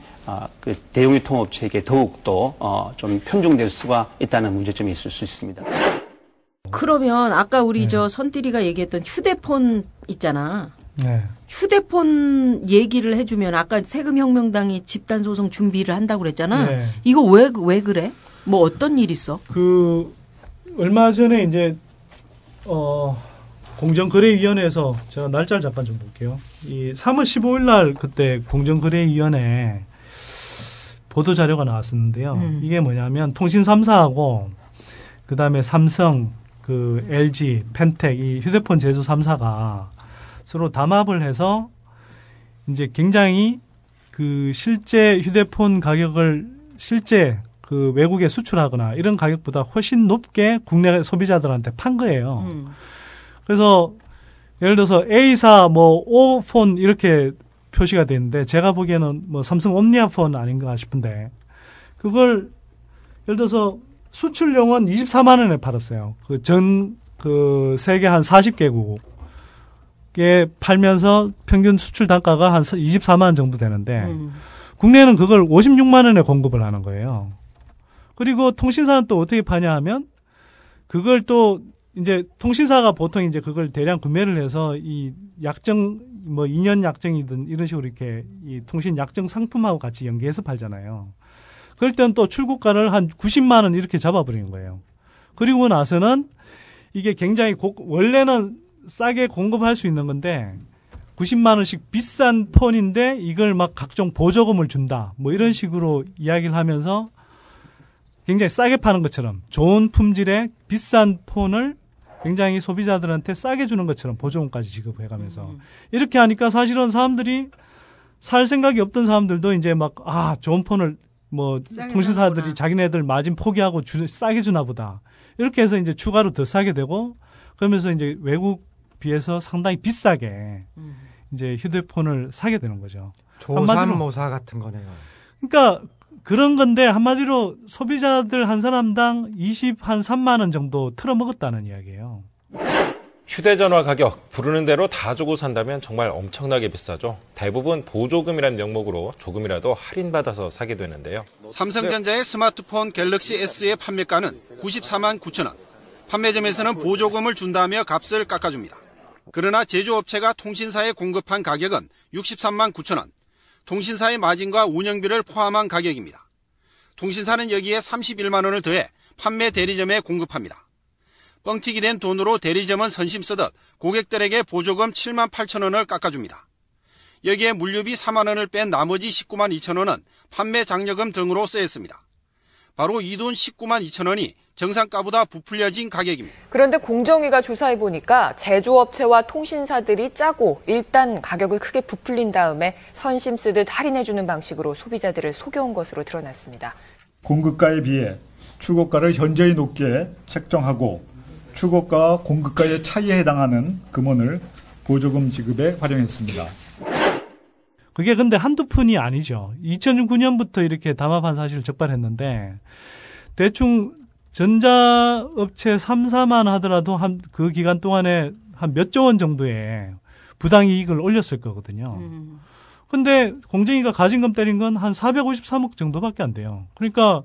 그 대형 유통업체에게 더욱더 좀 편중될 수가 있다는 문제점이 있을 수 있습니다. 그러면 아까 우리 저 선띠리가 얘기했던 휴대폰 있잖아. 네. 휴대폰 얘기를 해주면 아까 세금혁명당이 집단소송 준비를 한다고 그랬잖아. 네. 이거 왜 그래? 뭐 어떤 일 있어? 얼마 전에 이제 공정거래위원회에서 제가 날짜를 잠깐 좀 볼게요. 이 3월 15일 날 그때 공정거래위원회 보도 자료가 나왔었는데요. 이게 뭐냐면 통신 3사하고 그다음에 삼성, 그 LG, 펜텍 이 휴대폰 제조 3사가 서로 담합을 해서 이제 굉장히 그 실제 휴대폰 가격을 실제 그 외국에 수출하거나 이런 가격보다 훨씬 높게 국내 소비자들한테 판 거예요. 그래서 예를 들어서 A사 뭐 O폰 이렇게 표시가 되는데 제가 보기에는 뭐 삼성 옴니아폰 아닌가 싶은데 그걸 예를 들어서 수출용은 24만 원에 팔았어요. 그 세계 한 40개국에 팔면서 평균 수출 단가가 한 24만 원 정도 되는데 국내는 그걸 56만 원에 공급을 하는 거예요. 그리고 통신사는 또 어떻게 파냐 하면 그걸 또 이제 통신사가 보통 이제 그걸 대량 구매를 해서 이 약정 뭐 2년 약정이든 이런 식으로 이렇게 이 통신 약정 상품하고 같이 연계해서 팔잖아요. 그럴 때는 또 출고가를 한 90만 원 이렇게 잡아버리는 거예요. 그리고 나서는 이게 굉장히 원래는 싸게 공급할 수 있는 건데 90만 원씩 비싼 폰인데 이걸 막 각종 보조금을 준다. 뭐 이런 식으로 이야기를 하면서 굉장히 싸게 파는 것처럼 좋은 품질의 비싼 폰을 굉장히 소비자들한테 싸게 주는 것처럼 보조금까지 지급해가면서 이렇게 하니까 사실은 사람들이 살 생각이 없던 사람들도 이제 막 좋은 폰을 뭐 통신사들이 자기네들 마진 포기하고 싸게 주나 보다. 이렇게 해서 이제 추가로 더 싸게 되고 그러면서 이제 외국 비해서 상당히 비싸게 이제 휴대폰을 사게 되는 거죠. 조삼모사 같은 거네요. 그러니까 그런 건데 한마디로 소비자들 한 사람당 3만 원 정도 틀어먹었다는 이야기예요. 휴대전화 가격 부르는 대로 다 주고 산다면 정말 엄청나게 비싸죠. 대부분 보조금이라는 명목으로 조금이라도 할인받아서 사게 되는데요. 삼성전자의 스마트폰 갤럭시 S의 판매가는 94만 9천 원. 판매점에서는 보조금을 준다며 값을 깎아줍니다. 그러나 제조업체가 통신사에 공급한 가격은 63만 9천 원. 통신사의 마진과 운영비를 포함한 가격입니다. 통신사는 여기에 31만 원을 더해 판매 대리점에 공급합니다. 뻥튀기 된 돈으로 대리점은 선심 쓰듯 고객들에게 보조금 7만 8천 원을 깎아줍니다. 여기에 물류비 4만 원을 뺀 나머지 19만 2천 원은 판매 장려금 등으로 쓰였습니다. 바로 이 돈 19만 2천 원이 정상가보다 부풀려진 가격입니다. 그런데 공정위가 조사해보니까 제조업체와 통신사들이 짜고 일단 가격을 크게 부풀린 다음에 선심 쓰듯 할인해주는 방식으로 소비자들을 속여온 것으로 드러났습니다. 공급가에 비해 출고가를 현저히 높게 책정하고 출고가와 공급가의 차이에 해당하는 금원을 보조금 지급에 활용했습니다. 그게 근데 한두 푼이 아니죠. 2009년부터 이렇게 담합한 사실을 적발했는데 대충 전자업체 3, 4만 하더라도 한 그 기간 동안에 한 몇 조 원 정도의 부당이익을 올렸을 거거든요. 근데 공정위가 가진금 때린 건 한 453억 정도밖에 안 돼요. 그러니까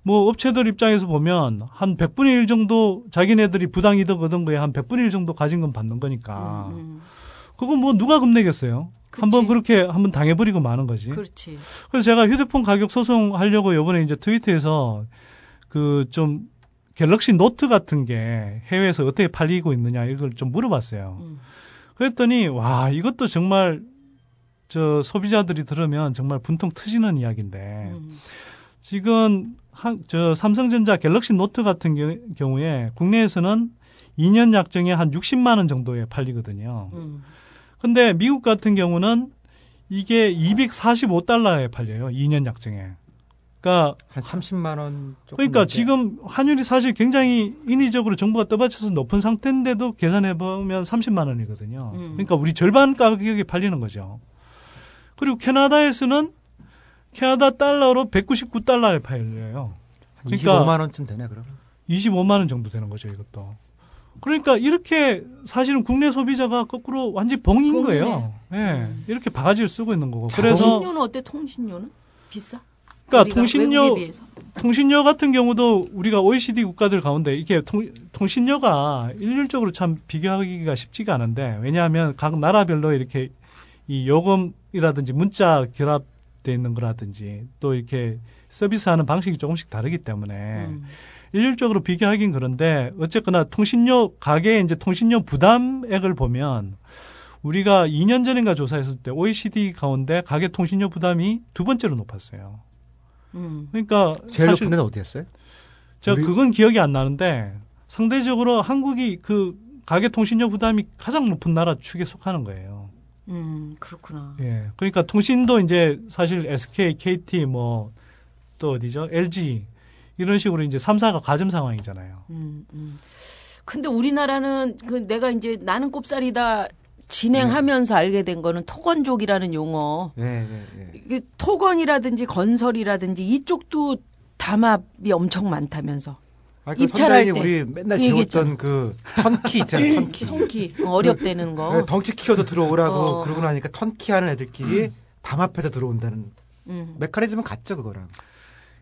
뭐 업체들 입장에서 보면 한 100분의 1 정도 자기네들이 부당이득 얻은 거에 한 100분의 1 정도 가진금 받는 거니까 그건 뭐 누가 겁내겠어요. 한번 그렇게 한번 당해버리고 마는 거지. 그렇지. 그래서 제가 휴대폰 가격 소송하려고 이번에 이제 트위터에서 그 좀 갤럭시 노트 같은 게 해외에서 어떻게 팔리고 있느냐 이걸 좀 물어봤어요. 그랬더니 와 이것도 정말 저 소비자들이 들으면 정말 분통 터지는 이야기인데 지금 저 삼성전자 갤럭시 노트 같은 경우에 국내에서는 2년 약정에 한 60만 원 정도에 팔리거든요. 근데 미국 같은 경우는 이게 245달러에 팔려요. 2년 약정에. 그러니까 한 30만 원 조금. 그러니까 넘게. 지금 환율이 사실 굉장히 인위적으로 정부가 떠받쳐서 높은 상태인데도 계산해 보면 30만 원이거든요. 그러니까 우리 절반 가격에 팔리는 거죠. 그리고 캐나다에서는 캐나다 달러로 199달러에 팔려요. 그러니까 25만 원쯤 되네 그럼. 25만 원 정도 되는 거죠, 이것도. 그러니까 이렇게 사실은 국내 소비자가 거꾸로 완전히 봉인 거예요. 예. 네. 이렇게 바가지를 쓰고 있는 거고. 그래서 통신료는 어때? 통신료는 비싸? 그러니까 통신료 같은 경우도 우리가 OECD 국가들 가운데 이게 통신료가 일률적으로 참 비교하기가 쉽지가 않은데 왜냐하면 각 나라별로 이렇게 이 요금이라든지 문자 결합돼 있는 거라든지 또 이렇게 서비스하는 방식이 조금씩 다르기 때문에 일률적으로 비교하긴 그런데 어쨌거나 통신료 가계의 이제 통신료 부담액을 보면 우리가 2년 전인가 조사했을 때 OECD 가운데 가계 통신료 부담이 두 번째로 높았어요. 그러니까 제일 높은 데는 어디였어요? 제가 그건 기억이 안 나는데 상대적으로 한국이 그 가계 통신료 부담이 가장 높은 나라 축에 속하는 거예요. 그렇구나. 예. 그러니까 통신도 이제 사실 SK, KT 뭐 또 어디죠? LG 이런 식으로 이제 3사가 가점 상황이잖아요. 근데 우리나라는 그 내가 이제 나는 꼽살이다 진행하면서 알게 된 거는 토건족이라는 용어. 그 토건이라든지 건설이라든지 이쪽도 담합이 엄청 많다면서. 입찰할 때 우리 맨날 배웠던 그 턴키 있잖아요. 턴키. 어렵다는 거. 덩치 키워서 들어오라고 그러고 나니까 턴키 하는 애들끼리 담합해서 들어온다는 메커니즘은 같죠 그거랑.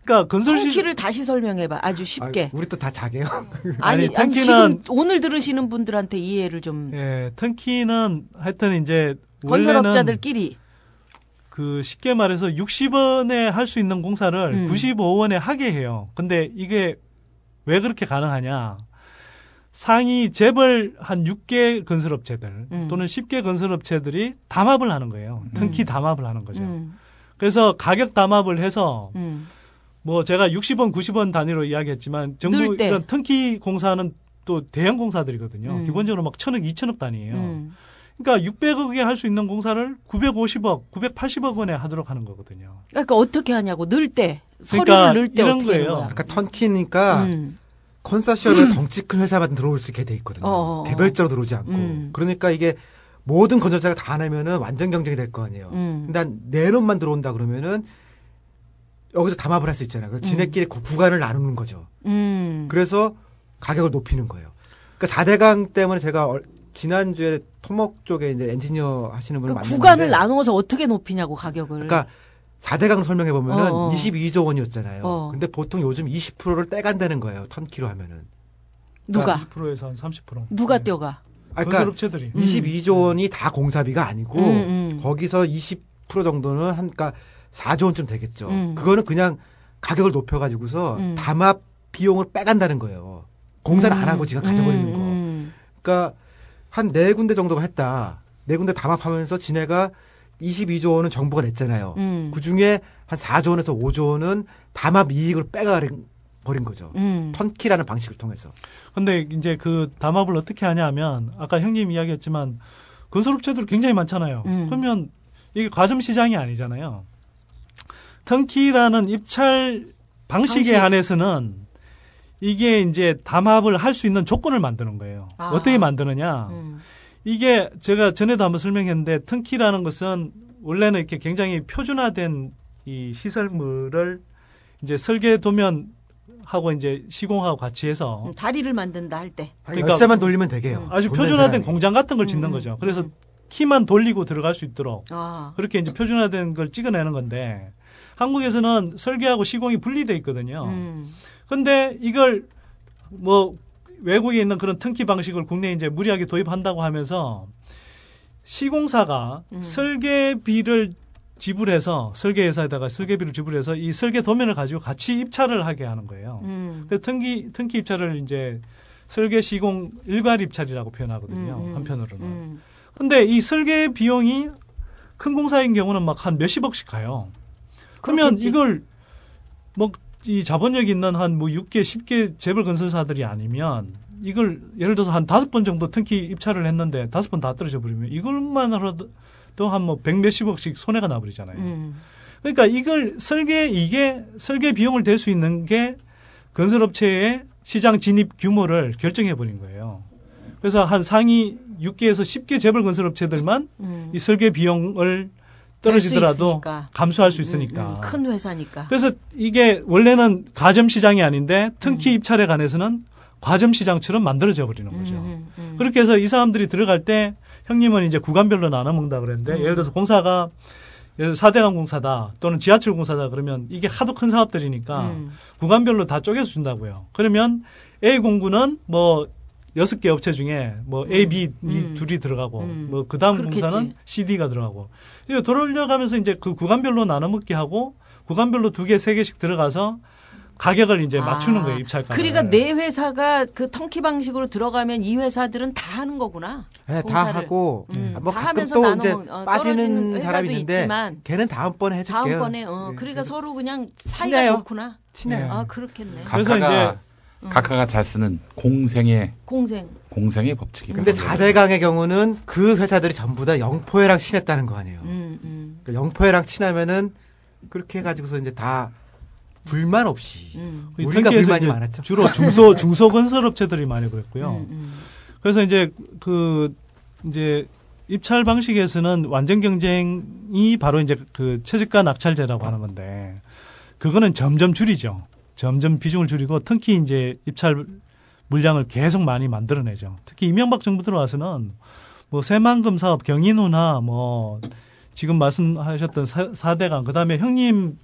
그러니까 건설 턴키를 다시 설명해봐. 아주 쉽게. 우리 또 다 자게요. 아니 지금 오늘 들으시는 분들한테 이해를 좀. 예, 턴키는 하여튼 이제 건설업자들끼리 그 쉽게 말해서 60원에 할 수 있는 공사를 95원에 하게 해요. 근데 이게 왜 그렇게 가능하냐? 상위 재벌 한 6개 건설업체들 또는 10개 건설업체들이 담합을 하는 거예요. 턴키 담합을 하는 거죠. 그래서 가격 담합을 해서 뭐 제가 60원, 90원 단위로 이야기했지만 정부 이런 턴키 공사는 또 대형 공사들이거든요. 기본적으로 막 1,000억, 2,000억 단위예요. 그러니까 600억에 할 수 있는 공사를 950억, 980억 원에 하도록 하는 거거든요. 그러니까 어떻게 하냐고 넣을 때 서류를 넣을 때 어떻게 하는 거야? 그러니까 턴키니까 컨소시엄에 덩치 큰 회사만 들어올 수 있게 돼 있거든요. 개별적으로 들어오지 않고. 그러니까 이게 모든 건설사가 다 내면은 완전 경쟁이 될 거 아니에요. 근데 네 놈만 들어온다 그러면은 여기서 담합을 할 수 있잖아요. 그래서 지네끼리 구간을 나누는 거죠. 그래서 가격을 높이는 거예요. 그러니까 4대강 때문에 제가 지난주에 토목 쪽에 이제 엔지니어 하시는 분을 만났는데 구간을 나눠서 어떻게 높이냐고 가격을. 그러니까 4대강 설명해 보면은 22조 원이었잖아요. 근데 보통 요즘 20%를 떼간다는 거예요. 턴키로 하면은. 누가? 20%에서 한 30%. 누가 떼어가? 그러니까 건설업체들이. 22조 원이 다 공사비가 아니고 거기서 20% 정도는 그러니까 4조 원쯤 되겠죠. 그거는 그냥 가격을 높여가지고서 담합 비용을 빼간다는 거예요. 공사를 안 하고 지가 가져버리는 거. 그러니까 한 4군데 정도가 했다. 4군데 담합하면서 지네가 22조 원은 정부가 냈잖아요. 그중에 한 4조 원에서 5조 원은 담합 이익으로 빼가버린 거죠. 턴키라는 방식을 통해서. 근데 이제 그 담합을 어떻게 하냐면 아까 형님 이야기했지만 건설업체들 굉장히 많잖아요. 그러면 이게 과점 시장이 아니잖아요. 턴키라는 입찰 방식에 한해서는 이게 이제 담합을 할 수 있는 조건을 만드는 거예요. 어떻게 만드느냐. 이게 제가 전에도 한번 설명했는데 턴키라는 것은 원래는 이렇게 굉장히 표준화된 이 시설물을 이제 설계 도면하고 이제 시공하고 같이 해서 다리를 만든다 할 때. 그러니까 열쇠만 돌리면 되게요. 아주 표준화된 공장 같은 걸 짓는 거죠. 그래서 키만 돌리고 들어갈 수 있도록 그렇게 이제 표준화된 걸 찍어내는 건데 한국에서는 설계하고 시공이 분리돼 있거든요. 근데 이걸 뭐 외국에 있는 그런 턴키 방식을 국내에 이제 무리하게 도입한다고 하면서 시공사가 설계비를 지불해서 설계회사에다가 설계비를 지불해서 이 설계 도면을 가지고 같이 입찰을 하게 하는 거예요. 그래서 턴키 입찰을 이제 설계 시공 일괄 입찰이라고 표현하거든요. 한편으로는. 근데 이 설계 비용이 큰 공사인 경우는 막 한 몇십억씩 가요. 그러면 그렇겠지. 이걸 뭐 이 자본력이 있는 한 뭐 6개, 10개 재벌 건설사들이 아니면 이걸 예를 들어서 한 5번 정도 턴키 입찰을 했는데 5번 다 떨어져 버리면 이걸만 하라도 한 뭐 100몇십억씩 손해가 나버리잖아요. 그러니까 이걸 설계 비용을 댈 수 있는 게 건설업체의 시장 진입 규모를 결정해 버린 거예요. 그래서 한 상위 6개에서 10개 재벌 건설업체들만 이 설계 비용을 떨어지더라도 감수할 수 있으니까. 큰 회사니까. 그래서 이게 원래는 가점 시장이 아닌데 턴키 입찰에 관해서는 과점 시장처럼 만들어져 버리는 거죠. 그렇게 해서 이 사람들이 들어갈 때 형님은 이제 구간별로 나눠 먹는다 그랬는데 예를 들어서 공사가 4대강 공사다 또는 지하철 공사다 그러면 이게 하도 큰 사업들이니까 구간별로 다 쪼개서 준다고요. 그러면 A 공구는 뭐 6개 업체 중에 뭐 A, B 둘이 들어가고 뭐 그다음 공사는 C, D가 들어가고 이거 돌려가면서 이제 그 구간별로 나눠 먹게 하고 구간별로 2개, 3개씩 들어가서 가격을 이제 맞추는 거예요, 입찰가. 그러니까 내 회사가 그 턴키 방식으로 들어가면 이 회사들은 다 하는 거구나. 네, 공사를. 다 하고 뭐 다 가끔 하면서 또 이제 빠지는 사람이 있는데 있지만 걔는 다음번에 해줄게요. 다음번에 그러니까 서로 그냥 사이가 친해요. 좋구나. 친해요. 아 그렇겠네. 그래서 이제 각하가 잘 쓰는 공생의 법칙입니다. 근데 4대강의 경우는 그 회사들이 전부 다 영포회랑 친했다는 거 아니에요. 그러니까 영포회랑 친하면은 그렇게 해가지고서 이제 다 불만 없이 우리가 불만이 많았죠. 주로 중소건설업체들이 많이 그랬고요. 그래서 이제 이제 입찰 방식에서는 완전 경쟁이 바로 이제 그 최저가 낙찰제라고 하는 건데 그거는 점점 줄이죠. 점점 비중을 줄이고 특히 이제 입찰 물량을 계속 많이 만들어내죠. 특히 이명박 정부 들어와서는 뭐 새만금 사업, 경인호나 뭐 지금 말씀하셨던 4대강 그다음에 형님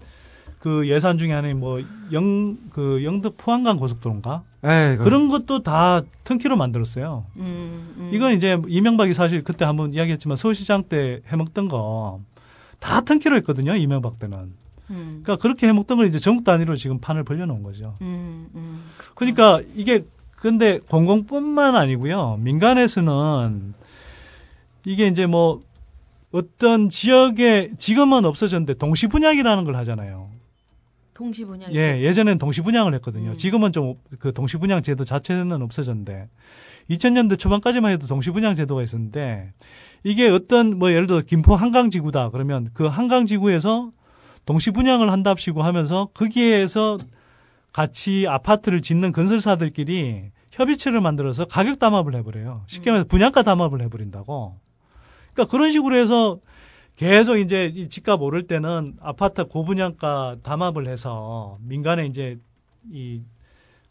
그 예산 중에 하나인 뭐 영덕 포항간 고속도로인가? 에이, 그런 것도 다 턴키로 만들었어요. 이건 이제 이명박이 사실 그때 한번 이야기했지만 서울시장 때 해먹던 거 다 턴키로 했거든요. 이명박 때는. 그러니까 그렇게 해먹던 걸 이제 전국 단위로 지금 판을 벌려놓은 거죠. 그러니까 이게 근데 공공뿐만 아니고요. 민간에서는 이게 이제 뭐 어떤 지역에 지금은 없어졌는데 동시분양이라는 걸 하잖아요. 동시분양이 예, 예전에는 동시분양을 했거든요. 지금은 좀 그 동시분양 제도 자체는 없어졌는데 2000년대 초반까지만 해도 동시분양 제도가 있었는데 이게 어떤 뭐 예를 들어 김포 한강지구다 그러면 그 한강지구에서 동시분양을 한답시고 하면서 거기에서 같이 아파트를 짓는 건설사들끼리 협의체를 만들어서 가격 담합을 해버려요. 쉽게 말해서 분양가 담합을 해버린다고. 그러니까 그런 식으로 해서 계속 이제 이 집값 오를 때는 아파트 고분양가 담합을 해서 민간에 이제 이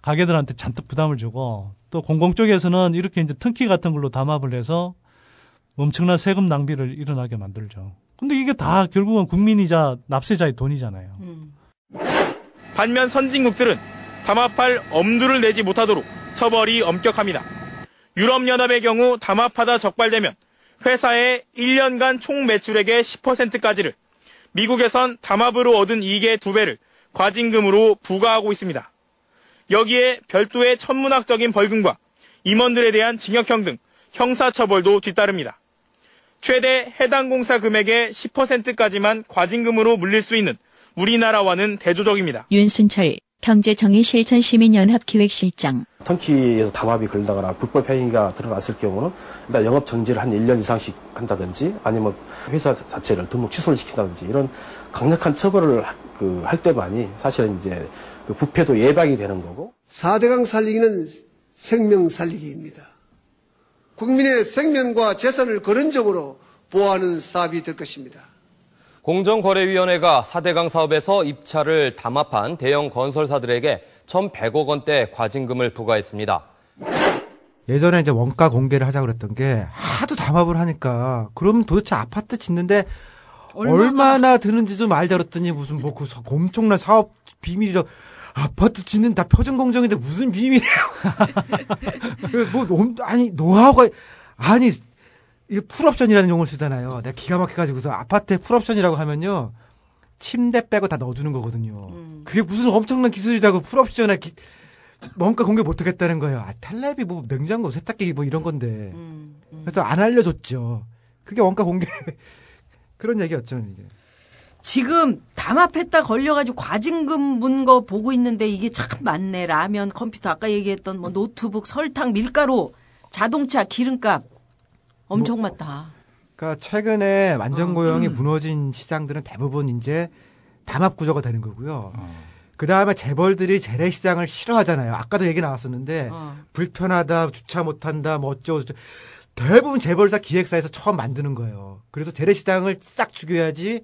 가게들한테 잔뜩 부담을 주고 또 공공 쪽에서는 이렇게 이제 턴키 같은 걸로 담합을 해서 엄청난 세금 낭비를 일어나게 만들죠. 근데 이게 다 결국은 국민이자 납세자의 돈이잖아요. 반면 선진국들은 담합할 엄두를 내지 못하도록 처벌이 엄격합니다. 유럽연합의 경우 담합하다 적발되면 회사의 1년간 총 매출액의 10%까지를, 미국에선 담합으로 얻은 이익의 2배를 과징금으로 부과하고 있습니다. 여기에 별도의 천문학적인 벌금과 임원들에 대한 징역형 등 형사처벌도 뒤따릅니다. 최대 해당 공사 금액의 10%까지만 과징금으로 물릴 수 있는 우리나라와는 대조적입니다. 윤순철 경제정의실천시민연합기획실장. 터키에서 담합이 걸리다거나 불법 행위가 드러났을 경우는 일단 영업 정지를 한 1년 이상씩 한다든지 아니면 회사 자체를 등록 취소를 시킨다든지 이런 강력한 처벌을 할 때만이 사실은 이제 그 부패도 예방이 되는 거고. 4대강 살리기는 생명 살리기입니다. 국민의 생명과 재산을 근원적으로 보호하는 사업이 될 것입니다. 공정거래위원회가 4대강 사업에서 입찰을 담합한 대형 건설사들에게 1,100억 원대 과징금을 부과했습니다. 예전에 이제 원가 공개를 하자고 그랬던 게 하도 담합을 하니까 그럼 도대체 아파트 짓는데 얼마나 드는지 좀 알자 그랬더니 무슨 뭐 그 엄청난 사업 비밀이라 아파트 짓는 다 표준 공정인데 무슨 비밀이에요. 아니 노하우가 아니 이게 풀옵션이라는 용어를 쓰잖아요. 내가 기가 막혀가지고서 아파트에 풀옵션이라고 하면요 침대 빼고 다 넣어주는 거거든요. 그게 무슨 엄청난 기술이라고 풀옵션에 원가 공개 못하겠다는 거예요. 아 텔레비 뭐 냉장고 세탁기 뭐 이런 건데 그래서 안 알려줬죠. 그게 원가 공개 그런 얘기였죠 이게. 지금 담합했다 걸려가지고 과징금 문 거 보고 있는데 이게 참 많네. 라면, 컴퓨터, 아까 얘기했던 뭐 노트북, 설탕, 밀가루, 자동차, 기름값 엄청 많다. 그러니까 최근에 완전고용이 무너진 시장들은 대부분 이제 담합 구조가 되는 거고요. 그 다음에 재벌들이 재래시장을 싫어하잖아요. 아까도 얘기 나왔었는데 불편하다, 주차 못한다, 뭐 어쩌고 저쩌고. 대부분 재벌사 기획사에서 처음 만드는 거예요. 그래서 재래시장을 싹 죽여야지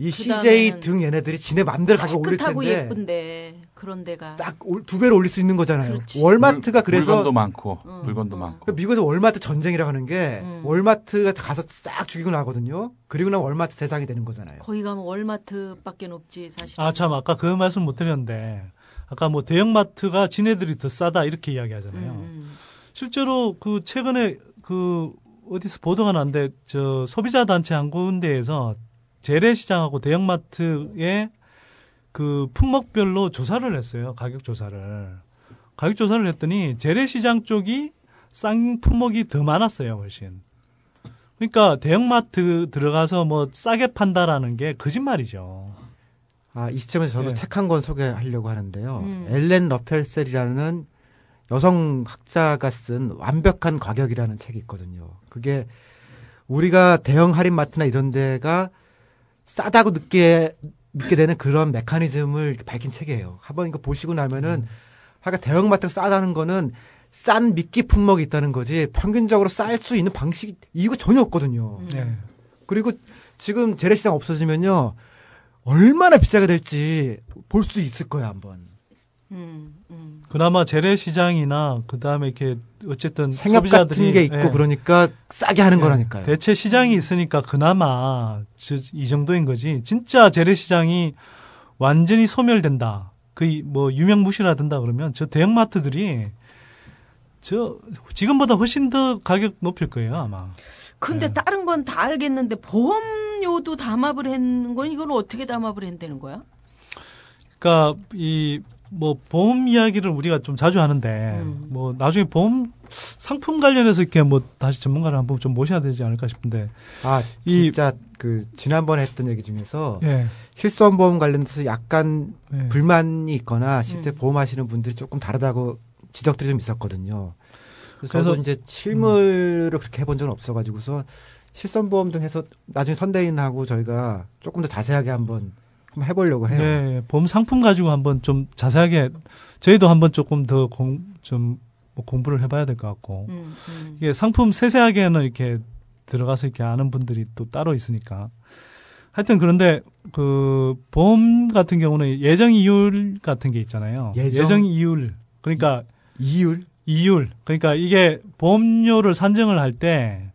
이 CJ 등 얘네들이 지네 맘대로 가격 올릴 텐데. 깨끗하고 예쁜데 그런 데가 딱 2배로 올릴 수 있는 거잖아요. 그렇지. 월마트가 그래서 물건도 많고 물건도 많고. 미국에서 월마트 전쟁이라고 하는 게 월마트가 가서 싹 죽이고 나거든요. 그리고 나면 월마트 세상이 되는 거잖아요. 거기 가면 월마트밖에 없지 사실. 아 참 아까 그 말씀 못 드렸는데 아까 뭐 대형마트가 지네들이 더 싸다 이렇게 이야기하잖아요. 실제로 그 최근에 그 어디서 보도가 났는데 저 소비자 단체 한 군데에서 재래시장하고 대형마트의 그 품목별로 조사를 했어요. 가격 조사를 했더니 재래시장 쪽이 싼 품목이 더 많았어요. 훨씬. 그러니까 대형마트 들어가서 뭐 싸게 판다라는 게 거짓말이죠. 아, 이 시점에서 저도 책 한 권 소개하려고 하는데요. 엘렌 러펠셀이라는 여성 학자가 쓴 완벽한 가격이라는 책이 있거든요. 그게 우리가 대형 할인마트나 이런 데가 싸다고 믿게 되는 그런 메커니즘을 밝힌 책이에요. 한번 이거 보시고 나면은 하여간 대형마트가 싸다는 거는 싼 미끼 품목이 있다는 거지 평균적으로 쌀 수 있는 방식이 이거 전혀 없거든요. 그리고 지금 재래시장 없어지면요. 얼마나 비싸게 될지 볼 수 있을 거야 한번. 그나마 재래시장이나 그다음에 이렇게 어쨌든 생협 같은 게 있고 그러니까 싸게 하는 거라니까요. 대체 시장이 있으니까 그나마 이 정도인 거지. 진짜 재래시장이 완전히 소멸된다. 그 뭐 유명무실화 된다 그러면 저 대형마트들이 저 지금보다 훨씬 더 가격 높일 거예요 아마. 근데 다른 건 다 알겠는데 보험료도 담합을 했는 건 이건 어떻게 담합을 한다는 거야? 그러니까 이 뭐 보험 이야기를 우리가 좀 자주 하는데 뭐 나중에 보험 상품 관련해서 이렇게 뭐 다시 전문가를 한번 좀 모셔야 되지 않을까 싶은데. 아 진짜 그 지난번에 했던 얘기 중에서 실손보험 관련해서 약간 불만이 있거나 실제 보험하시는 분들이 조금 다르다고 지적들이 좀 있었거든요. 그래서 저도 이제 실무를 그렇게 해본 적은 없어가지고서 실손보험 등 해서 나중에 선대인하고 저희가 조금 더 자세하게 한번 해보려고 해요. 네, 보험 상품 가지고 한번 좀 자세하게 저희도 한번 조금 더 뭐 공부를 해봐야 될 것 같고 이게 상품 세세하게는 이렇게 들어가서 이렇게 아는 분들이 또 따로 있으니까 하여튼 그런데 그 보험 같은 경우는 예정 이율 같은 게 있잖아요. 예정 이율 그러니까 이율 그러니까 이게 보험료를 산정을 할 때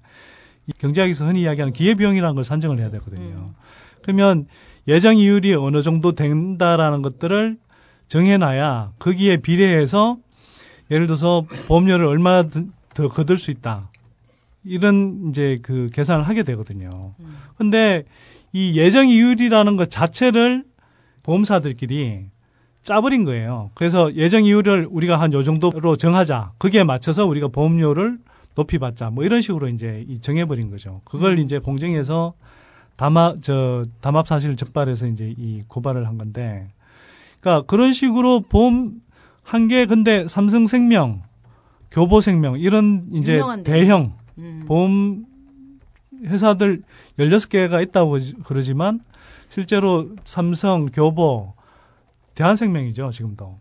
경제학에서 흔히 이야기하는 기회비용이라는 걸 산정을 해야 되거든요. 그러면 예정 이율이 어느 정도 된다라는 것들을 정해놔야 거기에 비례해서 예를 들어서 보험료를 얼마 더 거둘 수 있다. 이런 이제 그 계산을 하게 되거든요. 근데 이 예정 이율이라는 것 자체를 보험사들끼리 짜버린 거예요. 그래서 예정 이율을 우리가 한 요 정도로 정하자. 거기에 맞춰서 우리가 보험료를 높이 받자. 뭐 이런 식으로 이제 정해버린 거죠. 그걸 이제 공정에서 담합 사실을 적발해서 이제 이 고발을 한 건데, 그러니까 그런 식으로 보험 한 개, 근데 삼성생명, 교보생명 이런 이제 대형 보험 회사들 16개가 있다고 그러지만 실제로 삼성, 교보, 대한생명이죠, 지금도.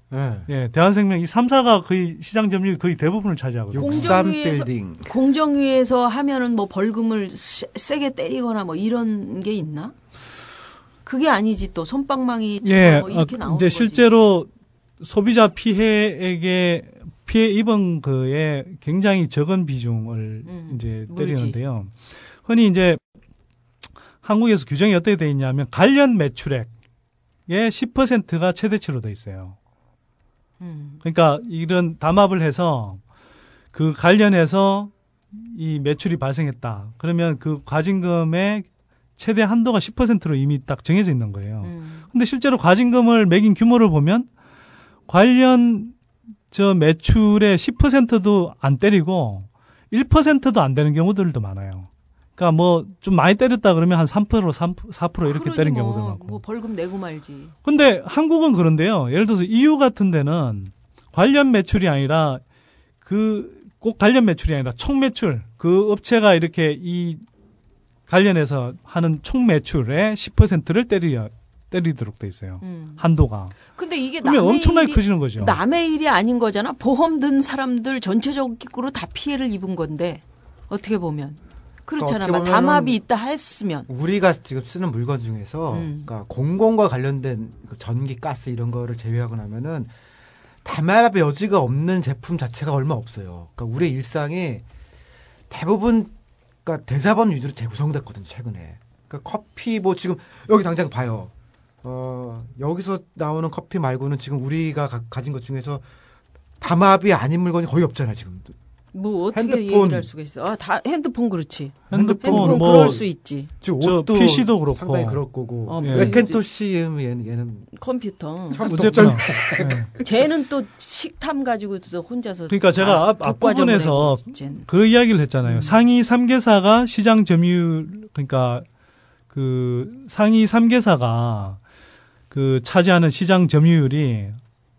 네. 예, 대한생명 이 3사가 거의 시장 점유율 거의 대부분을 차지하거든요. 공정위에서 하면은 뭐 벌금을 세게 때리거나 뭐 이런 게 있나? 그게 아니지 또 솜방망이 뭐 이렇게 나오는 이제 거지. 실제로 소비자 피해 입은 거에 굉장히 적은 비중을 이제 때리는데요. 흔히 이제 한국에서 규정이 어떻게 돼 있냐면 관련 매출액의 10%가 최대치로 돼 있어요. 그러니까 이런 담합을 해서 그 관련해서 이 매출이 발생했다. 그러면 그 과징금의 최대 한도가 10%로 이미 딱 정해져 있는 거예요. 근데 실제로 과징금을 매긴 규모를 보면 관련 매출의 10%도 안 때리고 1%도 안 되는 경우들도 많아요. 그러니까 뭐 좀 많이 때렸다 그러면 한 3%, 4% 이렇게 때린 경우도 많고. 뭐 벌금 내고 말지. 근데 한국은 그런데요. 예를 들어서 EU 같은 데는 관련 매출이 아니라 꼭 관련 매출이 아니라 총 매출, 그 업체가 이렇게 이 관련해서 하는 총 매출의 10%를 때리도록 돼 있어요. 한도가. 근데 이게 그러면 엄청나게 커지는 거죠. 남의 일이 아닌 거잖아. 보험 든 사람들 전체적으로 다 피해를 입은 건데 어떻게 보면. 그렇잖아. 그러니까 담합이 있다 했으면. 우리가 지금 쓰는 물건 중에서 그러니까 공공과 관련된 전기, 가스 이런 거를 제외하고 나면은 담합의 여지가 없는 제품 자체가 얼마 없어요. 그러니까 우리 일상이 대부분 그러니까 대자본 위주로 재구성됐거든요, 최근에. 그러니까 커피 뭐 지금 여기 당장 봐요. 여기서 나오는 커피 말고는 지금 우리가 가진 것 중에서 담합이 아닌 물건이 거의 없잖아, 지금. 뭐 어떻게 핸드폰. 얘기를 할 수가 있어? 다 핸드폰 그렇지. 핸드폰 뭐 그럴 수 있지. 옷도 PC도 그렇고 상당히 그럴 거고. 예. 맥킨토시 얘는 컴퓨터. 어쨌거나. 쟤는 또 식탐 가지고서 혼자서. 그러니까 제가 앞부분에서 그 이야기를 했잖아요. 상위 3개사가 시장 점유율, 그러니까 그 상위 3개사가 그 차지하는 시장 점유율이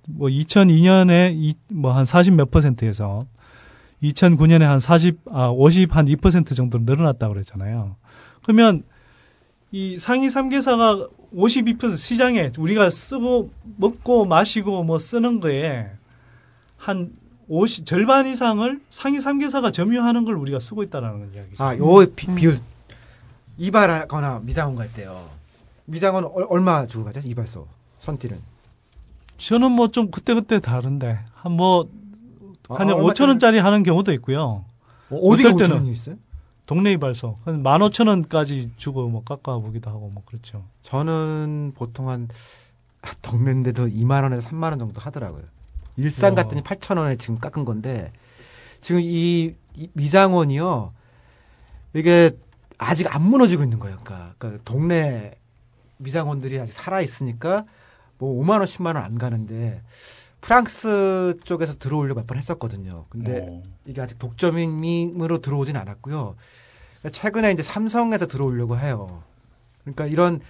뭐 2002년에 뭐 한 40 몇 %에서 2009년에 한 50 한 2% 정도로 늘어났다고 그랬잖아요. 그러면 이 상위 3개사가 52% 시장에 우리가 쓰고 먹고 마시고 뭐 쓰는 거에 한 절반 이상을 상위 3개사가 점유하는 걸 우리가 쓰고 있다라는 이야기죠. 요 비율 이발하거나 미장원 갈 때요. 미장원 얼마 주고 가죠? 이발소 선띠는. 저는 뭐 좀 그때 다른데 한 5,000원짜리 하는 경우도 있고요. 어디가 5,000원이 있어요? 동네 이발소. 한 15,000원까지 주고 뭐 깎아보기도 하고 뭐 그렇죠. 저는 보통 한 동네인데도 2만 원에서 3만 원 정도 하더라고요. 일산 갔더니 8,000원에 지금 깎은 건데 지금 이 미장원이요. 이게 아직 안 무너지고 있는 거예요. 그러니까 동네 미장원들이 아직 살아 있으니까 뭐 5만 원, 10만 원 안 가는데 프랑스 쪽에서 들어오려고 몇 번 했었거든요. 근데 이게 아직 독점임으로 들어오진 않았고요. 최근에 이제 삼성에서 들어오려고 해요. 그러니까 이런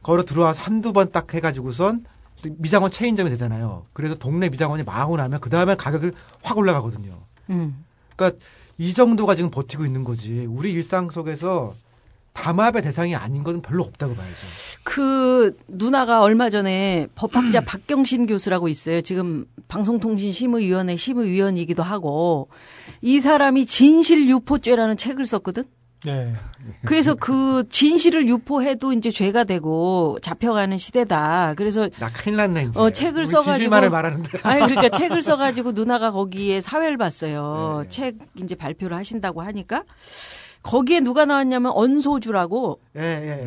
거로 들어와서 한두 번 딱 해가지고선 미장원 체인점이 되잖아요. 그래서 동네 미장원이 망하고 나면 그 다음에 가격이 확 올라가거든요. 그러니까 이 정도가 지금 버티고 있는 거지. 우리 일상 속에서 담합의 대상이 아닌 건 별로 없다고 봐야죠. 그 누나가 얼마 전에 법학자 박경신 교수라고 있어요. 지금 방송통신심의위원회 심의위원이기도 하고 이 사람이 진실유포죄라는 책을 썼거든. 네. 그래서 그 진실을 유포해도 이제 죄가 되고 잡혀가는 시대다. 그래서 나 큰일 났네 이제. 책을 써가지고 진실만을 말하는데. 아니 그러니까 책을 써가지고 누나가 거기에 사회를 봤어요. 네. 책 이제 발표를 하신다고 하니까. 거기에 누가 나왔냐면 언소주라고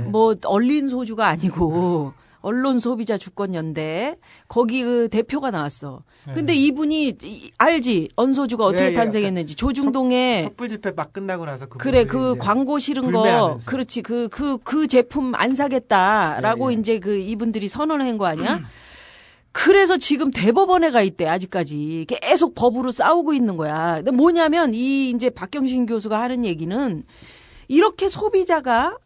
뭐 얼린 소주가 아니고 언론 소비자 주권연대 거기 그 대표가 나왔어. 근데 이분이 알지 언소주가 어떻게 탄생했는지 조중동에 촛불 집회 막 끝나고 나서 그래 그 광고 실은 거 그렇지 그 제품 안 사겠다라고 이제 그 이분들이 선언을 한 거 아니야? 그래서 지금 대법원에 가 있대, 아직까지. 계속 법으로 싸우고 있는 거야. 근데 뭐냐면, 이제 박경신 교수가 하는 얘기는, 이렇게 소비자가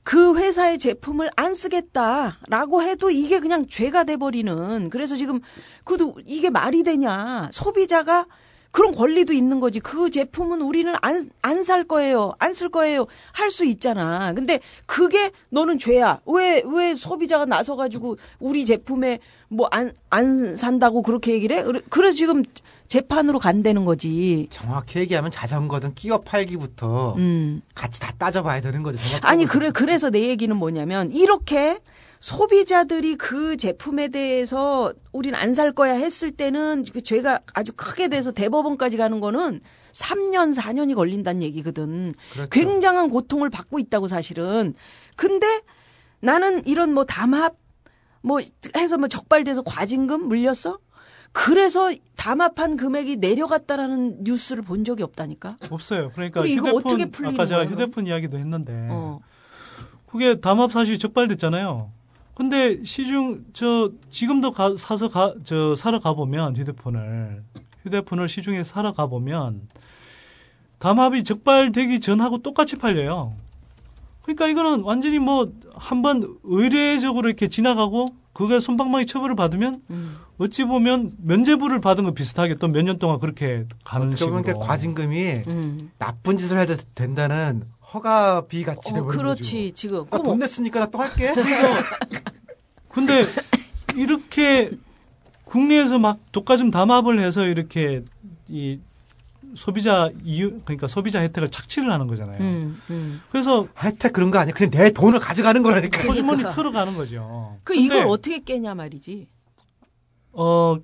그 회사의 제품을 안 쓰겠다라고 해도 이게 그냥 죄가 돼버리는. 그래서 지금, 그래도 이게 말이 되냐. 소비자가 그런 권리도 있는 거지. 그 제품은 우리는 안 살 거예요. 안 쓸 거예요. 할 수 있잖아. 근데 그게 너는 죄야. 왜 소비자가 나서가지고 우리 제품에 뭐 안 산다고 그렇게 얘기를 해? 그래서 지금 재판으로 간다는 거지. 정확히 얘기하면 자전거든 끼워 팔기부터 같이 다 따져봐야 되는 거죠. 아니, 그래서 내 얘기는 뭐냐면 이렇게 소비자들이 그 제품에 대해서 우린 안 살 거야 했을 때는 그 죄가 아주 크게 돼서 대법원까지 가는 거는 3년, 4년이 걸린다는 얘기거든. 그렇죠. 굉장한 고통을 받고 있다고 사실은. 근데 나는 이런 뭐 담합 뭐 해서 뭐 적발돼서 과징금 물렸어? 그래서 담합한 금액이 내려갔다라는 뉴스를 본 적이 없다니까. 없어요. 그러니까 이거 휴대폰 어떻게 풀리는 아까 제가 거야? 휴대폰 이야기도 했는데 그게 담합 사실이 적발됐잖아요. 근데 시중 지금도 사러 가보면 휴대폰을 시중에 사러 가보면 담합이 적발되기 전하고 똑같이 팔려요. 그러니까 이거는 완전히 뭐 한번 의례적으로 이렇게 지나가고 그게 솜방망이 처벌을 받으면 어찌 보면 면죄부를 받은 거 비슷하게 또 몇 년 동안 그렇게 가는 식으로. 그러니까 과징금이 나쁜 짓을 해도 된다는 허가비 같이 돼버린 거죠. 그렇지 지금. 돈 냈으니까 나 또 할게. 그래서 근데 이렇게 국내에서 막 독과점 담합을 해서 이렇게 이 소비자 그러니까 소비자 혜택을 착취를 하는 거잖아요. 그래서 혜택 그런 거 아니야. 그냥 내 돈을 가져가는 거라니까. 호주머니 털어가는 거죠. 이걸 어떻게 깨냐 말이지.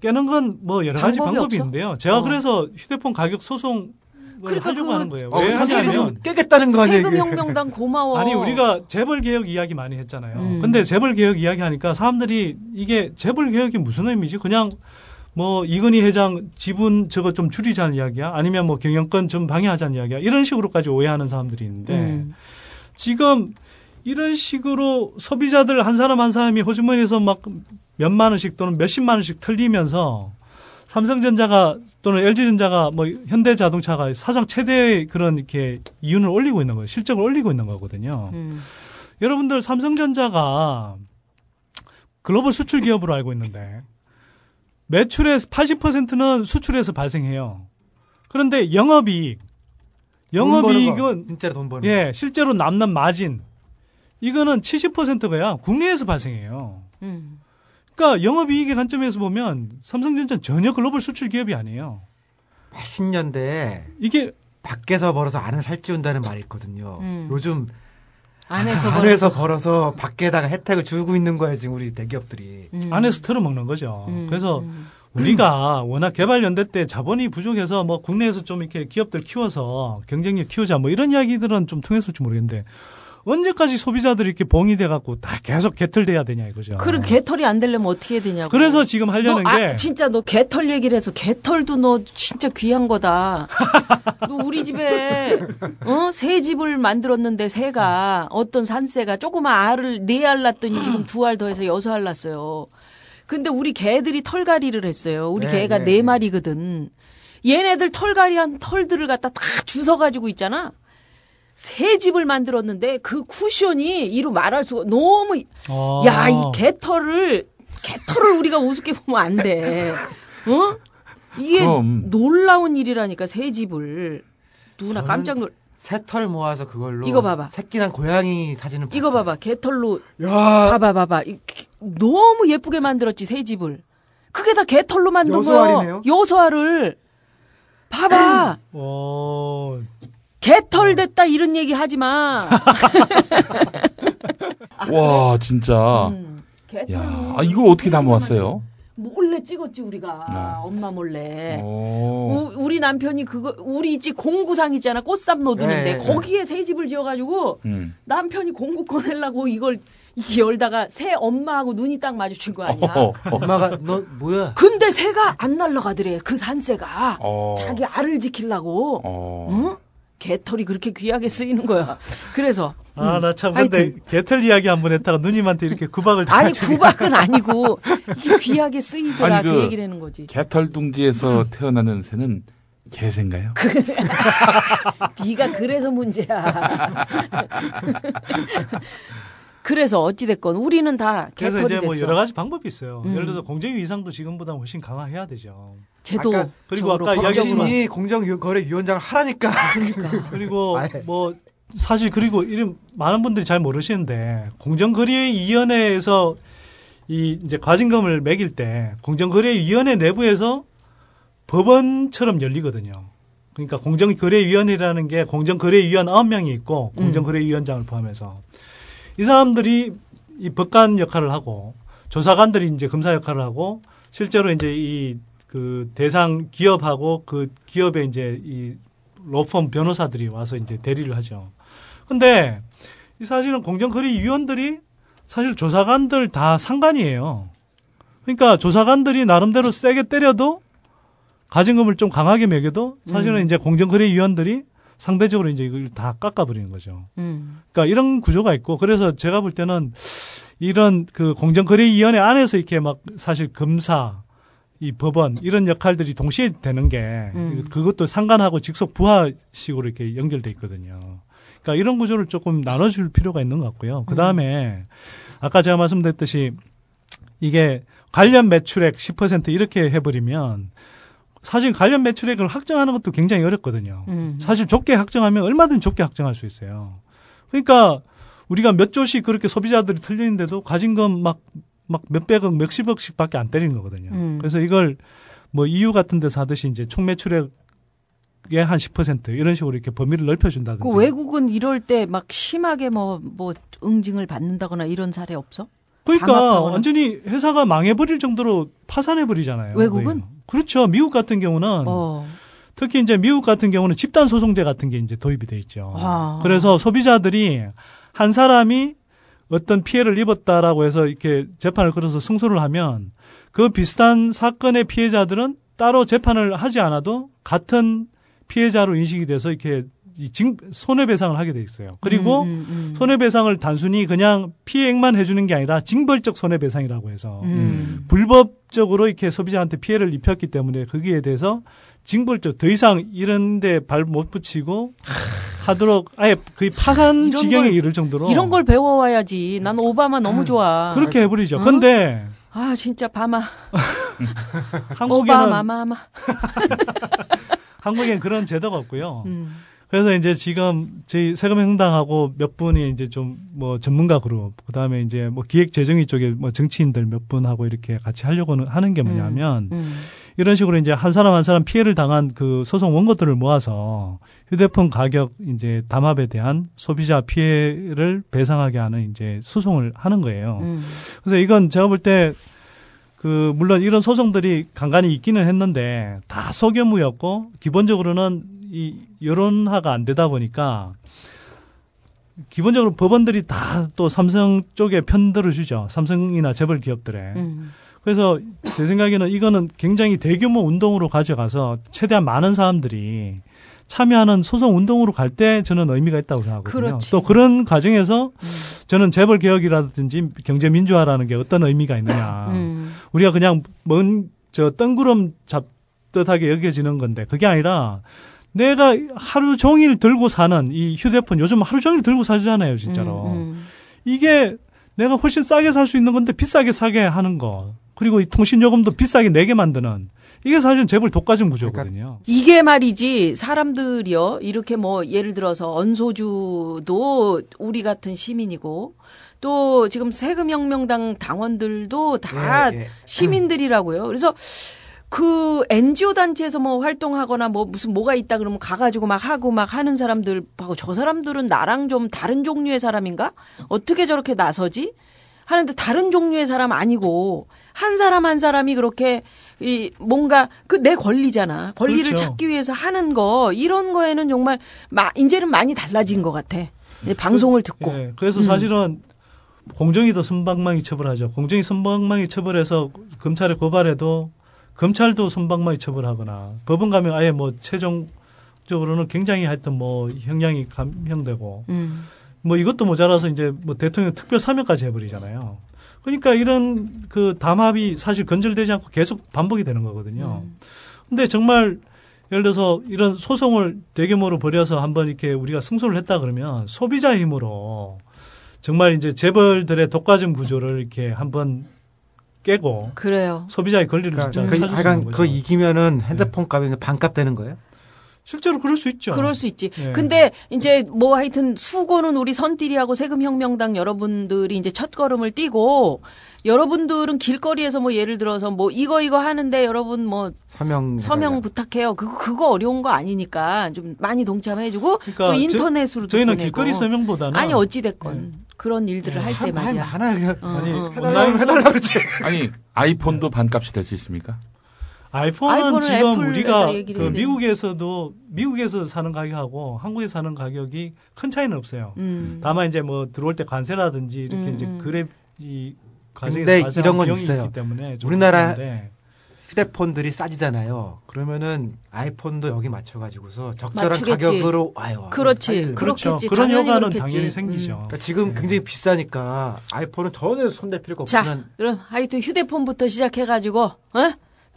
깨는 건 뭐 여러 가지 방법이 없어? 있는데요. 제가 그래서 휴대폰 가격 소송 그러니까 하려고 하는 거예요. 왜 하냐면 깨겠다는 거 아니에요. 세금혁명당 고마워. 아니 우리가 재벌 개혁 이야기 많이 했잖아요. 근데 재벌 개혁 이야기 하니까 사람들이 이게 재벌 개혁이 무슨 의미지? 그냥 뭐 이건희 회장 지분 저거 좀 줄이자는 이야기야? 아니면 뭐 경영권 좀 방해하자는 이야기야? 이런 식으로까지 오해하는 사람들이 있는데 지금 이런 식으로 소비자들 한 사람 한 사람이 호주머니에서 막 몇만 원씩 또는 몇십만 원씩 털리면서 삼성전자가 또는 LG전자가 뭐 현대자동차가 사상 최대의 그런 이렇게 이윤을 올리고 있는 거예요. 실적을 올리고 있는 거거든요. 여러분들 삼성전자가 글로벌 수출 기업으로 알고 있는데 매출의 80%는 수출에서 발생해요. 그런데 영업이익은 진짜로 돈 버는 예, 실제로 남는 마진 이거는 70%가 국내에서 발생해요. 그러니까 영업이익의 관점에서 보면 삼성전자는 전혀 글로벌 수출 기업이 아니에요. 80년대에 이게 밖에서 벌어서 안에 살찌운다는 말이 있거든요. 요즘 안에서 벌어서 밖에다가 혜택을 주고 있는 거예요, 지금 우리 대기업들이. 안에서 털어먹는 거죠. 그래서 우리가 워낙 개발연대 때 자본이 부족해서 뭐 국내에서 좀 이렇게 기업들 키워서 경쟁력 키우자 뭐 이런 이야기들은 좀 통했을지 모르겠는데 언제까지 소비자들이 이렇게 봉이 돼갖고 다 계속 개털돼야 되냐 이거죠. 그럼 개털이 안 되려면 어떻게 해야 되냐고. 그래서 지금 하려는 게. 진짜 너 개털 얘기를 해서 개털도 너 진짜 귀한 거다. 너 우리 집에 새 집을 만들었는데 새가 어떤 산새가 조그만 알을 4알 낳았더니 지금 2알 더해서 6알 낳았어요. 근데 우리 개들이 털갈이를 했어요. 우리 개가 4마리거든. 얘네들 털갈이한 털들을 갖다 다 주워가지고 있잖아. 새 집을 만들었는데 그 쿠션이 이루 말할 수가 너무 이 개털을 우리가 우습게 보면 안 돼. 이게 놀라운 일이라니까 새 집을 누구나 깜짝 새털 모아서 그걸로 이거 봐봐. 새끼랑 고양이 사진을 봤어요. 이거 봐봐. 개털로 봐봐. 너무 예쁘게 만들었지 새 집을. 그게 다 개털로 만든 거예요. 여소알을 봐봐. 개털 됐다 이런 얘기 하지 마. 와 진짜. 야 이거 어떻게 다 모았어요? 몰래 찍었지 우리가. 엄마 몰래. 우리 남편이 우리 집 공구상 있잖아. 꽃삽 놓두는데 거기에 새 집을 지어가지고 남편이 공구 꺼내려고 이걸 열다가 새 엄마하고 눈이 딱 마주친 거 아니야. 엄마가 너 뭐야? 근데 새가 안 날아가더래. 그 산새가 자기 알을 지키려고. 개털이 그렇게 귀하게 쓰이는 거야. 그래서 나 참 근데 개털 이야기 한번 했다가 누님한테 이렇게 구박을 아니 구박은 아니고 이게 귀하게 쓰이더라 아니, 그 얘기를 하는 거지. 개털둥지에서 태어나는 새는 개새인가요? 네가 그래서 문제야. 그래서 어찌됐건 우리는 다 개털이 그래서 이제 됐어. 뭐 여러 가지 방법이 있어요. 예를 들어서 공정위상도 지금보다 훨씬 강화해야 되죠. 제도 그리고 아까 이야기했지만 공정거래위원장을 하라니까. 그리고 뭐 사실 그리고 이런 많은 분들이 잘 모르시는데 공정거래위원회에서 이 이제 과징금을 매길 때 공정거래위원회 내부에서 법원처럼 열리거든요. 그러니까 공정거래위원회라는 게 공정거래위원 9명이 있고 공정거래위원장을 포함해서 이 사람들이 이 법관 역할을 하고 조사관들이 이제 검사 역할을 하고 실제로 이제 이 그 대상 기업하고 그 기업의 이제 이 로펌 변호사들이 와서 이제 대리를 하죠. 근데 이 사실은 공정거래위원들이 사실 조사관들 다 상관이에요. 그러니까 조사관들이 나름대로 세게 때려도 과징금을 좀 강하게 매겨도 사실은 이제 공정거래위원들이 상대적으로 이제 이걸 다 깎아버리는 거죠. 그러니까 이런 구조가 있고 그래서 제가 볼 때는 이런 그 공정거래위원회 안에서 이렇게 막 사실 검사, 이 법원 이런 역할들이 동시에 되는 게 그것도 상관하고 직속 부하식으로 이렇게 연결돼 있거든요. 그러니까 이런 구조를 조금 나눠줄 필요가 있는 것 같고요. 그 다음에 아까 제가 말씀드렸듯이 이게 관련 매출액 10% 이렇게 해버리면 사실 관련 매출액을 확정하는 것도 굉장히 어렵거든요. 사실 좁게 확정하면 얼마든지 좁게 확정할 수 있어요. 그러니까 우리가 몇 조씩 그렇게 소비자들이 틀리는데도 과징금 막 몇백억, 몇십억씩밖에 안 때리는 거거든요. 그래서 이걸 뭐 EU 같은 데서 하듯이 이제 총 매출액의 한 10% 이런 식으로 이렇게 범위를 넓혀준다든지. 그 외국은 이럴 때 막 심하게 뭐 응징을 받는다거나 이런 사례 없어? 그러니까 담합하거나. 완전히 회사가 망해버릴 정도로 파산해버리잖아요. 외국은? 그렇죠. 미국 같은 경우는 특히 이제 미국 같은 경우는 집단 소송제 같은 게 이제 도입이 돼 있죠. 그래서 소비자들이 한 사람이 어떤 피해를 입었다라고 해서 이렇게 재판을 걸어서 승소를 하면 그 비슷한 사건의 피해자들은 따로 재판을 하지 않아도 같은 피해자로 인식이 돼서 이렇게 손해배상을 하게 돼 있어요. 그리고 손해배상을 단순히 그냥 피해액만 해주는 게 아니라 징벌적 손해배상이라고 해서 불법적으로 이렇게 소비자한테 피해를 입혔기 때문에 거기에 대해서 징벌적 더 이상 이런 데 발 못 붙이고 하도록 아예 거의 파산 지경에 이를 정도로 이런 걸 배워와야지. 난 오바마 너무 좋아. 그렇게 해버리죠. 근데 진짜 바마 한국에는 오바마마마 한국엔 그런 제도가 없고요. 그래서 이제 지금 저희 세금행당하고 몇 분이 이제 좀 뭐 전문가 그룹, 그 다음에 이제 뭐 기획재정위 쪽에 뭐 정치인들 몇 분하고 이렇게 같이 하려고는 하는 게 뭐냐면 이런 식으로 이제 한 사람 한 사람 피해를 당한 그 소송 원고들을 모아서 휴대폰 가격 이제 담합에 대한 소비자 피해를 배상하게 하는 이제 소송을 하는 거예요. 그래서 이건 제가 볼 때 그 물론 이런 소송들이 간간히 있기는 했는데 다 소규모였고 기본적으로는 이 여론화가 안 되다 보니까 기본적으로 법원들이 다 또 삼성 쪽에 편들어 주죠. 삼성이나 재벌 기업들에. 그래서 제 생각에는 이거는 굉장히 대규모 운동으로 가져가서 최대한 많은 사람들이 참여하는 소송 운동으로 갈 때 저는 의미가 있다고 생각하거든요. 그렇지. 또 그런 과정에서 저는 재벌 개혁이라든지 경제 민주화라는 게 어떤 의미가 있느냐. 우리가 그냥 뜬구름 잡듯하게 여겨지는 건데 그게 아니라 내가 하루 종일 들고 사는 이 휴대폰 요즘 하루 종일 들고 사잖아요, 진짜로. 이게 내가 훨씬 싸게 살 수 있는 건데 비싸게 사게 하는 거. 그리고 이 통신요금도 비싸게 내게 만드는 이게 사실은 재벌 독과점 구조거든요. 이게 말이지 사람들이요 이렇게 뭐 예를 들어서 언소주도 우리 같은 시민이고 또 지금 세금혁명당 당원들도 다 시민들이라고요. 그래서 그 NGO 단체에서 뭐 활동하거나 뭐 무슨 뭐가 있다 그러면 가가지고 막 하고 막 하는 사람들하고 저 사람들은 나랑 좀 다른 종류의 사람인가? 어떻게 저렇게 나서지? 하는데 다른 종류의 사람 아니고 한 사람 한 사람이 그렇게 이 뭔가 그 내 권리잖아. 권리를 그렇죠. 찾기 위해서 하는 거 이런 거에는 정말 이제는 많이 달라진 것 같아. 방송을 듣고. 그래서 사실은 공정위 더 손방망이 처벌하죠. 공정위 손방망이 처벌해서 검찰에 고발해도 검찰도 손방망이 처벌하거나 법원 가면 아예 뭐 최종 적으로는 굉장히 하여튼 뭐 형량이 감형되고 뭐 이것도 모자라서 이제 뭐 대통령 특별 사면까지 해버리잖아요. 그러니까 이런 그 담합이 사실 건절되지 않고 계속 반복이 되는 거거든요. 근데 정말 예를 들어서 이런 소송을 대규모로 벌여서 한번 이렇게 우리가 승소를 했다 그러면 소비자 힘으로 정말 이제 재벌들의 독과점 구조를 이렇게 한번 깨고 그래요. 소비자의 권리를 진짜 찾을 수 있는 거죠. 그 이기면은 핸드폰 값이 반값 되는 거예요? 실제로 그럴 수 있죠. 그럴 수 있지. 네. 근데 이제 뭐 하여튼 수고는 우리 선띠리하고 세금혁명당 여러분들이 이제 첫걸음을 띄고 여러분들은 길거리에서 뭐 예를 들어서 뭐 이거 하는데 여러분 뭐 서명 부탁해요. 그거 어려운 거 아니니까 좀 많이 동참해주고 그러니까 또 인터넷으로 저희는 보내고. 길거리 서명보다는 아니 어찌 됐건 그런 일들을 할 때 말이야. 해달라고 그러지. 아니 아이폰도 반값이 될 수 있습니까? 아이폰은 지금 우리가 그 해 미국에서 사는 가격하고 한국에서 사는 가격이 큰 차이는 없어요. 다만 이제 뭐 들어올 때 관세라든지 이렇게 이제 그랩이 근데 이런 건 비용이 있어요. 있기 때문에 좀 우리나라 그런데. 휴대폰들이 싸지잖아요. 그러면은 아이폰도 여기 맞춰가지고서 적절한 맞추겠지. 가격으로 와요. 그렇지. 그렇겠지. 그런 효과는 그렇겠지. 당연히 생기죠. 그러니까 지금 굉장히 비싸니까 아이폰은 전혀 손댈 필요가 자, 없는. 그럼 하여튼 휴대폰부터 시작해가지고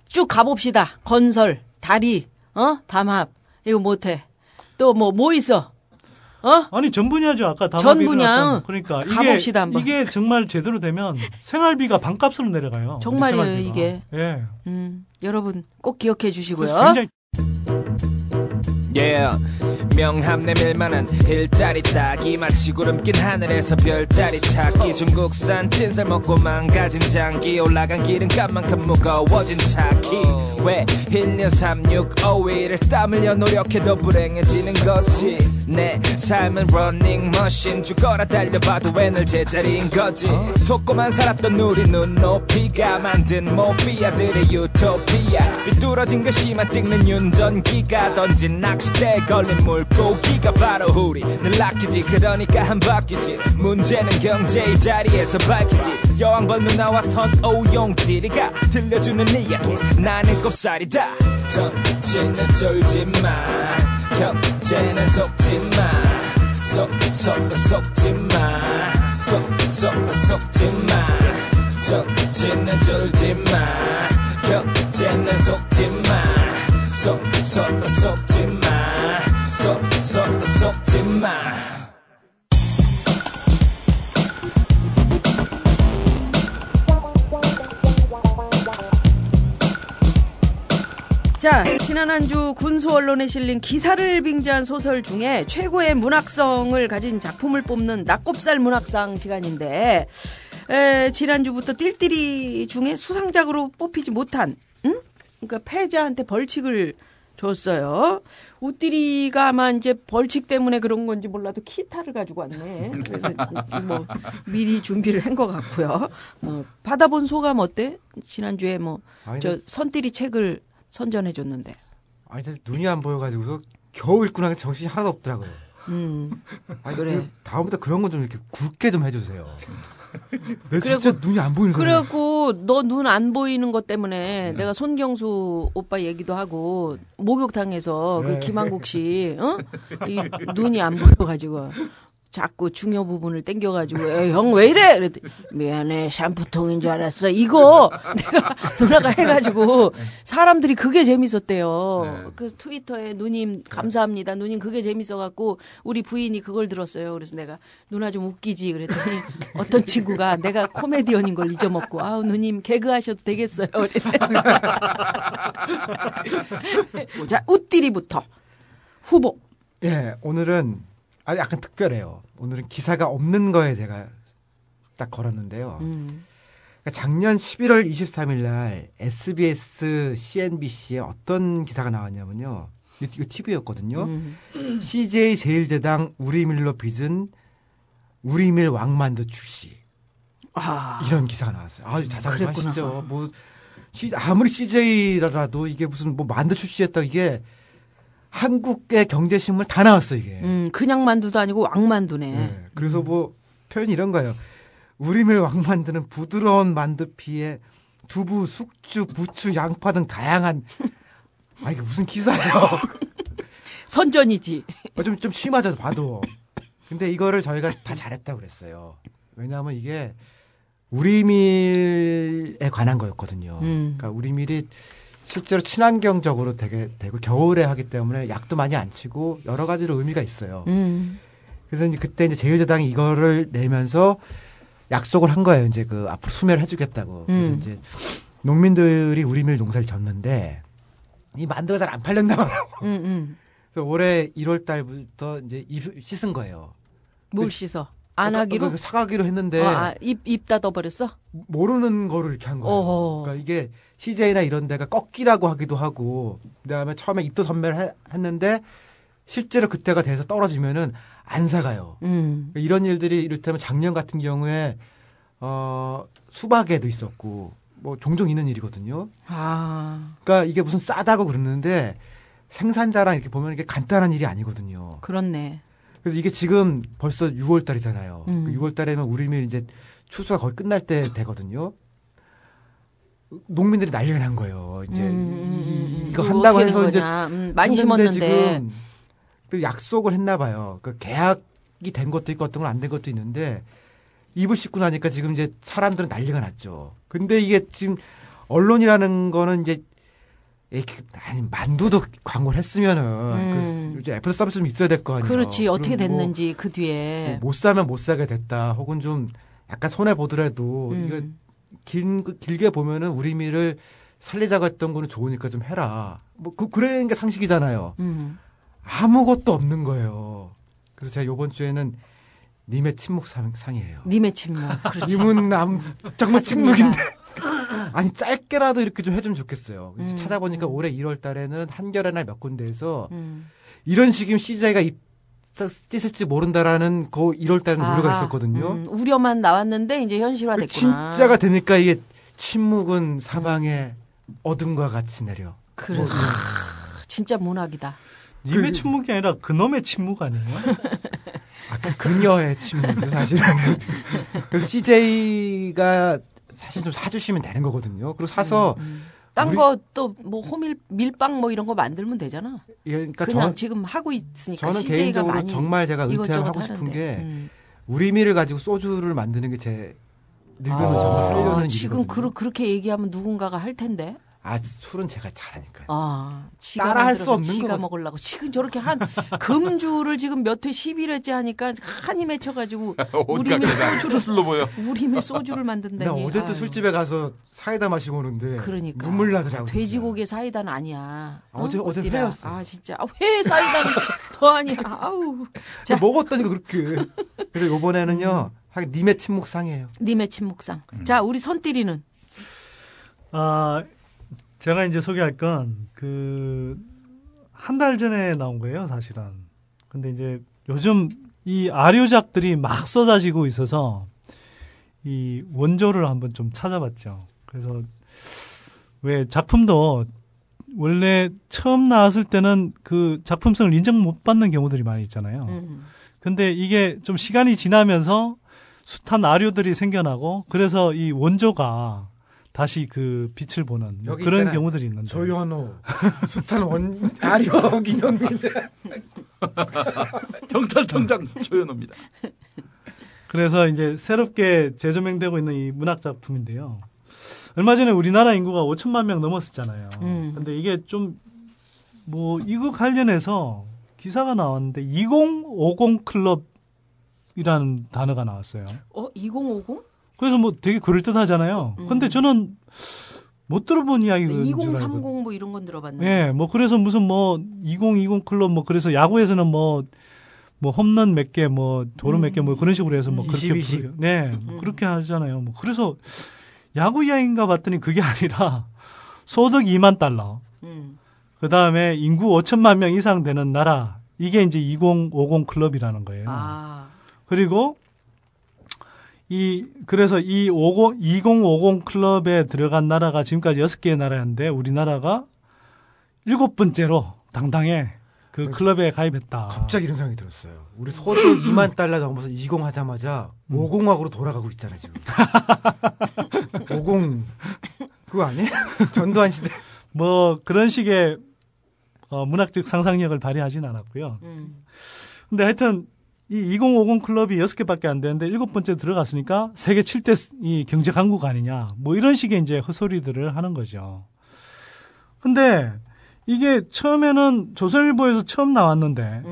쭉 가봅시다. 건설, 다리, 담합 이거 못해. 또 뭐 있어? 아니 전 분야죠. 아까 전 분야. 그러니까 가봅시다 한번. 이게 정말 제대로 되면 생활비가 반값으로 내려가요. 정말이에요 이게. 예. 여러분 꼭 기억해 주시고요. 굉장히 Yeah. 명함 내밀만한 일자리 따기 마치 구름낀 하늘에서 별자리 찾기 중국산 찐살 먹고 망가진 장기 올라간 기름값만큼 무거워진 차키 왜 1년 365일을 땀 흘려 노력해도 불행해지는 거지 내 삶은 러닝머신 죽어라 달려봐도 왜 늘 제자리인 거지 속고만 살았던 우리 눈높이가 만든 모피아들의 유토피아 삐뚤어진 글씨만 찍는 윤전기가 던진 낚싯대에 걸린 물고기가 바로 우리 늘 아끼지 그러니까 한 바퀴지 문제는 경제의 자리에서 밝히지 여왕벌 누나와 선오용띠리가 들려주는 이야기 나는 꼽살이다 정신을 쫄지마 경제는 속지마 속지마 속지마 정신을 쫄지마 경제는 속지마 속지마 자, 지난 한 주 군소 언론에 실린 기사를 빙자한 소설 중에 최고의 문학성을 가진 작품을 뽑는 낙곱살 문학상 시간인데 지난주부터 띨띨이 중에 수상작으로 뽑히지 못한 그러니까 패자한테 벌칙을 줬어요. 우띠리가 아마 이제 벌칙 때문에 그런 건지 몰라도 기타를 가지고 왔네. 그래서 뭐 미리 준비를 한 것 같고요. 받아본 소감 어때? 지난주에 저 선띠리 책을 선전해 줬는데. 아니 사실 눈이 안 보여가지고서 겨우 읽고 나서 정신이 하나도 없더라고요. 아니, 그래. 다음부터 그런 건 좀 이렇게 굵게 좀 해주세요. 내 진짜 눈이 안 보이는 사람. 그래갖고 너 눈 안 보이는 것 때문에 내가 손경수 오빠 얘기도 하고 목욕탕에서 그 김한국 씨, 이 눈이 안 보여가지고 자꾸 중요 부분을 땡겨가지고 형 왜 이래? 그랬더니 미안해 샴푸통인 줄 알았어. 이거 내가 누나가 해가지고 사람들이 그게 재밌었대요. 그 트위터에 누님 감사합니다. 누님 그게 재밌어갖고 우리 부인이 그걸 들었어요. 그래서 내가 누나 좀 웃기지 그랬더니 어떤 친구가 내가 코미디언인 걸 잊어먹고 아우 누님 개그하셔도 되겠어요. 자 우띠리부터 후보. 예, 오늘은 약간 특별해요. 오늘은 기사가 없는 거에 제가 딱 걸었는데요. 그러니까 작년 11월 23일 날 SBS, CNBC에 어떤 기사가 나왔냐면요. 이거 TV였거든요. CJ 제일제당 우리밀로 빚은 우리밀 왕만두 출시. 이런 기사가 나왔어요. 아주 자상하시죠. 아무리 CJ라도 이게 무슨 만두 출시했다 이게 한국의 경제신문 다 나왔어 이게. 그냥 만두도 아니고 왕만두네. 네, 그래서 표현이 이런 거예요. 우리밀 왕만두는 부드러운 만두피에 두부, 숙주, 부추, 양파 등 다양한 이게 무슨 기사예요. 선전이지. 좀 심하죠, 봐도. 근데 이거를 저희가 다 잘했다고 그랬어요. 왜냐하면 이게 우리밀에 관한 거였거든요. 그러니까 우리밀이 실제로 친환경적으로 되고 겨울에 하기 때문에 약도 많이 안 치고 여러 가지로 의미가 있어요. 그래서 이제 그때 이제 제2제당이 이거를 내면서 약속을 한 거예요. 이제 그 앞으로 수매를 해주겠다고. 그래서 이제 농민들이 우리밀 농사를 졌는데 이 만두가 잘 안 팔렸나 봐요. 그래서 올해 1월 달부터 이제 씻은 거예요. 뭘 씻어? 안 하기로? 사가기로 했는데. 입 닫아버렸어? 모르는 거를 이렇게 한 거예요. 어허. 그러니까 이게 CJ나 이런 데가 꺾기라고 하기도 하고, 그 다음에 처음에 입도 선매를 했는데, 실제로 그때가 돼서 떨어지면은 안 사가요. 그러니까 이런 일들이 이를테면 작년 같은 경우에, 수박에도 있었고, 뭐 종종 있는 일이거든요. 그러니까 이게 무슨 싸다고 그러는데, 생산자랑 이렇게 보면 이게 간단한 일이 아니거든요. 그렇네. 그래서 이게 지금 벌써 6월 달이잖아요. 6월 달에면 우리밀 이제 추수가 거의 끝날 때 되거든요. 농민들이 난리가 난 거예요. 이제 이거 한다고 해서 이제 많이 심었는데 지금 또 약속을 했나 봐요. 그 계약이 된 것도 있고 어떤 건 안 된 것도 있는데 입을 씻고 나니까 지금 이제 사람들은 난리가 났죠. 근데 이게 지금 언론이라는 거는 이제 아니 만두도 광고를 했으면은 이제 애프터 서비스 좀 있어야 될 거 아니에요. 그렇지. 어떻게 됐는지 그 뒤에 못 사면 못 사게 됐다. 혹은 좀 약간 손해 보더라도 이거 길게 보면은 우리밀을 살리자고 했던 거는 좋으니까 좀 해라. 뭐 그런 게 상식이잖아요. 아무것도 없는 거예요. 그래서 제가 이번 주에는 님의 침묵상이에요. 님의 침묵. 그렇지. 님은 정말 침묵인데. 아니 짧게라도 이렇게 좀 해주면 좋겠어요. 그래서 찾아보니까 올해 1월 달에는 한겨레나 몇 군데에서 이런 식이면 CJ가 찢을지 모른다라는 그 1월 달에는 우려가 있었거든요. 우려만 나왔는데 이제 현실화됐구나. 진짜가 되니까 이게 침묵은 사방에 어둠과 같이 내려. 그래. 진짜 문학이다. 님의 침묵이 아니라 그놈의 침묵 아니에요? 그 그녀의 침묵이죠 사실은. 그래서 CJ가 사실 좀 사주시면 되는 거거든요. 그리고 사서 딴 거 또 뭐 밀빵 뭐 이런 거 만들면 되잖아. 그러니까 그냥 지금 하고 있으니까 저는 CJ가 개인적으로 많이 정말 제가 은퇴를 하고 싶은 하는데. 게 우리밀을 가지고 소주를 만드는 게 제 늙으면 정말 하려는 지금 일이거든요. 그렇게 얘기하면 누군가가 할 텐데. 술은 제가 잘하니까요. 따라 할 수 없는 거. 지가 먹으려고 지금 저렇게 한 금주를 지금 몇 회 11회째 하니까 한이 맺혀가지고 우리밀 술로 보여. 우리밀 소주를 만든다니. 나 어제 또 술집에 가서 사이다 마시고 오는데 그러니까 눈물 나더라고. 돼지고기 사이다는 아니야. 어제 회였어. 진짜 회 사이다는 더 아니야. 아우. 자, 먹었다니까 그렇게. 그래서 이번에는요. 님의 침묵상이에요. 님의 침묵상. 자, 우리 선띠리는 제가 이제 소개할 건 한 달 전에 나온 거예요, 사실은. 근데 이제 요즘 이 아류작들이 막 쏟아지고 있어서 이 원조를 한번 좀 찾아봤죠. 그래서 왜 작품도 원래 처음 나왔을 때는 그 작품성을 인정 못 받는 경우들이 많이 있잖아요. 근데 이게 좀 시간이 지나면서 숱한 아류들이 생겨나고 그래서 이 원조가 다시 그 빛을 보는 그런 있잖아요. 경우들이 있는데. 조현호, 숱한 아류 기념인데. 경찰청장 조현호입니다. 그래서 이제 새롭게 재조명되고 있는 이 문학 작품인데요. 얼마 전에 우리나라 인구가 5천만 명 넘었었잖아요. 근데 이게 좀 뭐 이거 관련해서 기사가 나왔는데 2050 클럽이라는 단어가 나왔어요. 2050? 그래서 뭐 되게 그럴듯하잖아요. 근데 저는 못 들어본 이야기거든요. 2030 뭐 이런 건 들어봤는데. 네, 뭐 그래서 무슨 뭐 2020 클럽 뭐 그래서 야구에서는 뭐 홈런 몇 개, 뭐 도루 몇 개, 뭐 그런 식으로 해서 뭐 그렇게 20. 네, 그렇게 하잖아요. 뭐 그래서 야구 이야기인가 봤더니 그게 아니라 소득 2만 달러. 그 다음에 인구 5천만 명 이상 되는 나라. 이게 이제 2050 클럽이라는 거예요. 그리고 그래서 이 2050 클럽에 들어간 나라가 지금까지 6개의 나라였는데 우리나라가 7번째로 당당해 그 클럽에 가입했다. 갑자기 이런 생각이 들었어요. 우리 소득 2만 달러 넘어서 20 하자마자 50하고로 돌아가고 있잖아요, 지금. 50 그거 아니에요? 전두환 시대. 뭐 그런 식의 문학적 상상력을 발휘하진 않았고요. 근데 하여튼 이 2050 클럽이 6개밖에 안 되는데 7번째 들어갔으니까 세계 7대 이 경제 강국 아니냐. 뭐 이런 식의 이제 헛소리들을 하는 거죠. 근데 이게 처음에는 조선일보에서 처음 나왔는데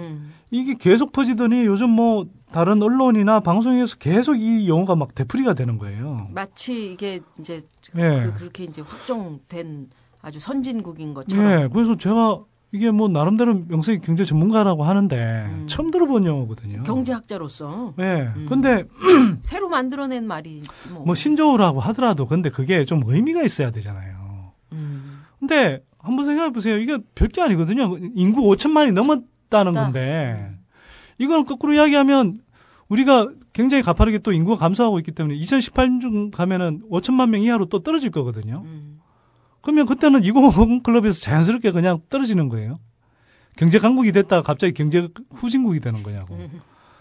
이게 계속 퍼지더니 요즘 뭐 다른 언론이나 방송에서 계속 이 용어가 막 되풀이가 되는 거예요. 마치 이게 이제 예. 그렇게 이제 확정된 아주 선진국인 것처럼. 예. 그래서 제가 이게 뭐 나름대로 명색이 경제 전문가라고 하는데 처음 들어본 용어거든요. 경제학자로서. 예. 근데 새로 만들어낸 말이지 뭐. 뭐 신조어라고 하더라도 근데 그게 좀 의미가 있어야 되잖아요. 근데 한번 생각해 보세요. 이게 별게 아니거든요. 인구 5천만이 넘었다는 건데 이건 거꾸로 이야기하면 우리가 굉장히 가파르게 또 인구가 감소하고 있기 때문에 2018년 가면은 5천만 명 이하로 또 떨어질 거거든요. 그러면 그때는 2050 클럽에서 자연스럽게 그냥 떨어지는 거예요. 경제 강국이 됐다가 갑자기 경제 후진국이 되는 거냐고.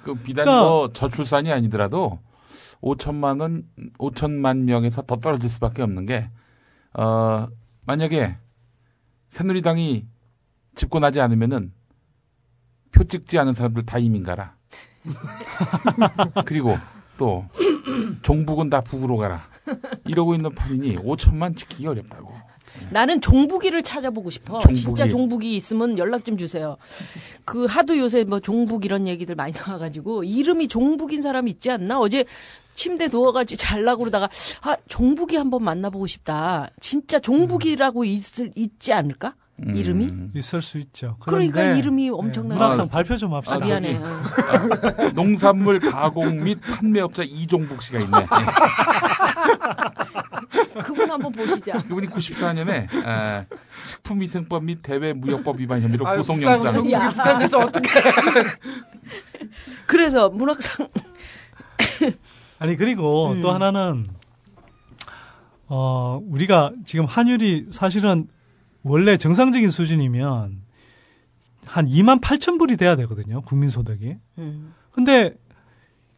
그 비단 뭐 저출산이 아니더라도 5천만 명에서 더 떨어질 수밖에 없는 게 만약에 새누리당이 집권하지 않으면은 표 찍지 않은 사람들 다 이민 가라. 그리고 또 종북은 다 북으로 가라. 이러고 있는 판이니 5천만 지키기 어렵다고. 나는 종북이를 찾아보고 싶어. 종북이. 진짜 종북이 있으면 연락 좀 주세요. 그 하도 요새 뭐 종북 이런 얘기들 많이 나와가지고 이름이 종북인 사람이 있지 않나? 어제 침대 누워가지고 잘라고 그러다가 종북이 한번 만나보고 싶다. 진짜 종북이라고 있지 않을까? 이름이? 있을 수 있죠. 그러니까 이름이 엄청나게. 문학상 발표 좀 합시다. 미안해. 농산물 가공 및 판매업자 이종북 씨가 있네. 그분 한번 보시자. 그분이 94년에 식품위생법 및 대외무역법 위반 혐의로 구속영장. 북한 가서 어떻게? 그래서 문학상. 아니 그리고 또 하나는 우리가 지금 환율이 사실은 원래 정상적인 수준이면 한 2만 8천 불이 돼야 되거든요. 국민소득이. 근데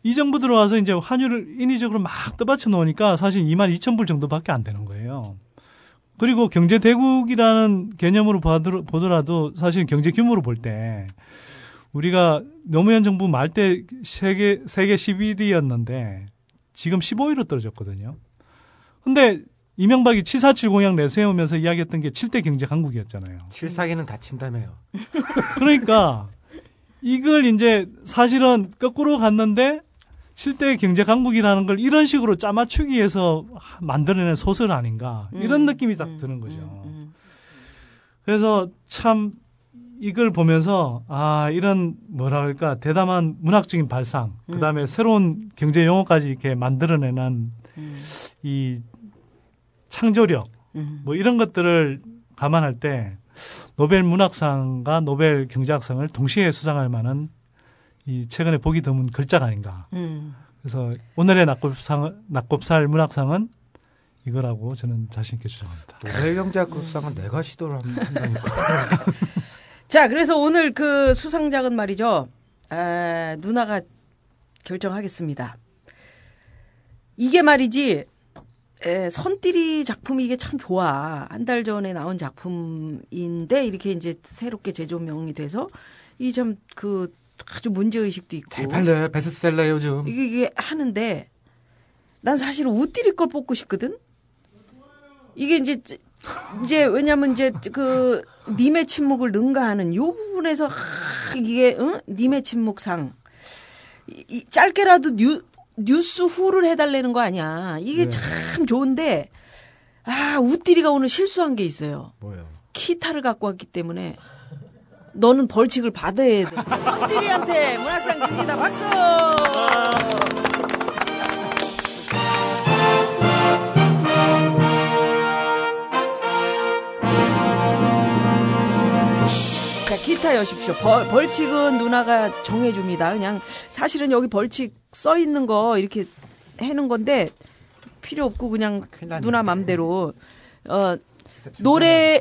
이 정부 들어와서 이제 환율을 인위적으로 막 떠받쳐 놓으니까 사실 2만 2천 불 정도밖에 안 되는 거예요. 그리고 경제대국이라는 개념으로 보더라도 사실 경제 규모로 볼 때 우리가 노무현 정부 말 때 세계 11위였는데 지금 15위로 떨어졌거든요. 근데 이명박이 747 공약 내세우면서 이야기했던 게 7대 경제 강국이었잖아요. 7사기는 다친다며요. 그러니까 이걸 이제 사실은 거꾸로 갔는데 7대 경제 강국이라는 걸 이런 식으로 짜맞추기 위해서 만들어낸 소설 아닌가 이런 느낌이 딱 드는 거죠. 그래서 참 이걸 보면서 이런 뭐라 그럴까 대담한 문학적인 발상 그다음에 새로운 경제 용어까지 이렇게 만들어내는 이 창조력 뭐 이런 것들을 감안할 때 노벨 문학상과 노벨 경제학상을 동시에 수상할 만한 이 최근에 보기 드문 걸작 아닌가. 그래서 오늘의 낙곱살 문학상은 이거라고 저는 자신 있게 주장합니다. 노벨 경제학상은 내가 시도를 한다니까. 자, 그래서 오늘 그 수상작은 말이죠. 누나가 결정하겠습니다. 이게 말이지. 선띠리 작품이 이게 참 좋아. 한 달 전에 나온 작품인데 이렇게 이제 새롭게 재조명이 돼서 이 참 그 아주 문제의식도 있고. 잘 팔려요. 베스트셀러예요 요즘. 이게 하는데 난 사실 우띠리 걸 뽑고 싶거든. 이게 이제 왜냐면 이제 그 님의 침묵을 능가하는 요 부분에서 이게 님의 침묵상 짧게라도 뉴스 후를 해달라는 거 아니야. 이게 참 좋은데 우띠리가 오늘 실수한 게 있어요. 뭐요? 키타를 갖고 왔기 때문에 너는 벌칙을 받아야 돼. 우띠리한테 문학상 줍니다. 박수. 자, 기타 여십시오. 벌칙은 누나가 정해줍니다. 그냥 사실은 여기 벌칙 써 있는 거 이렇게 해놓은 건데 필요 없고 그냥 누나 맘대로 노래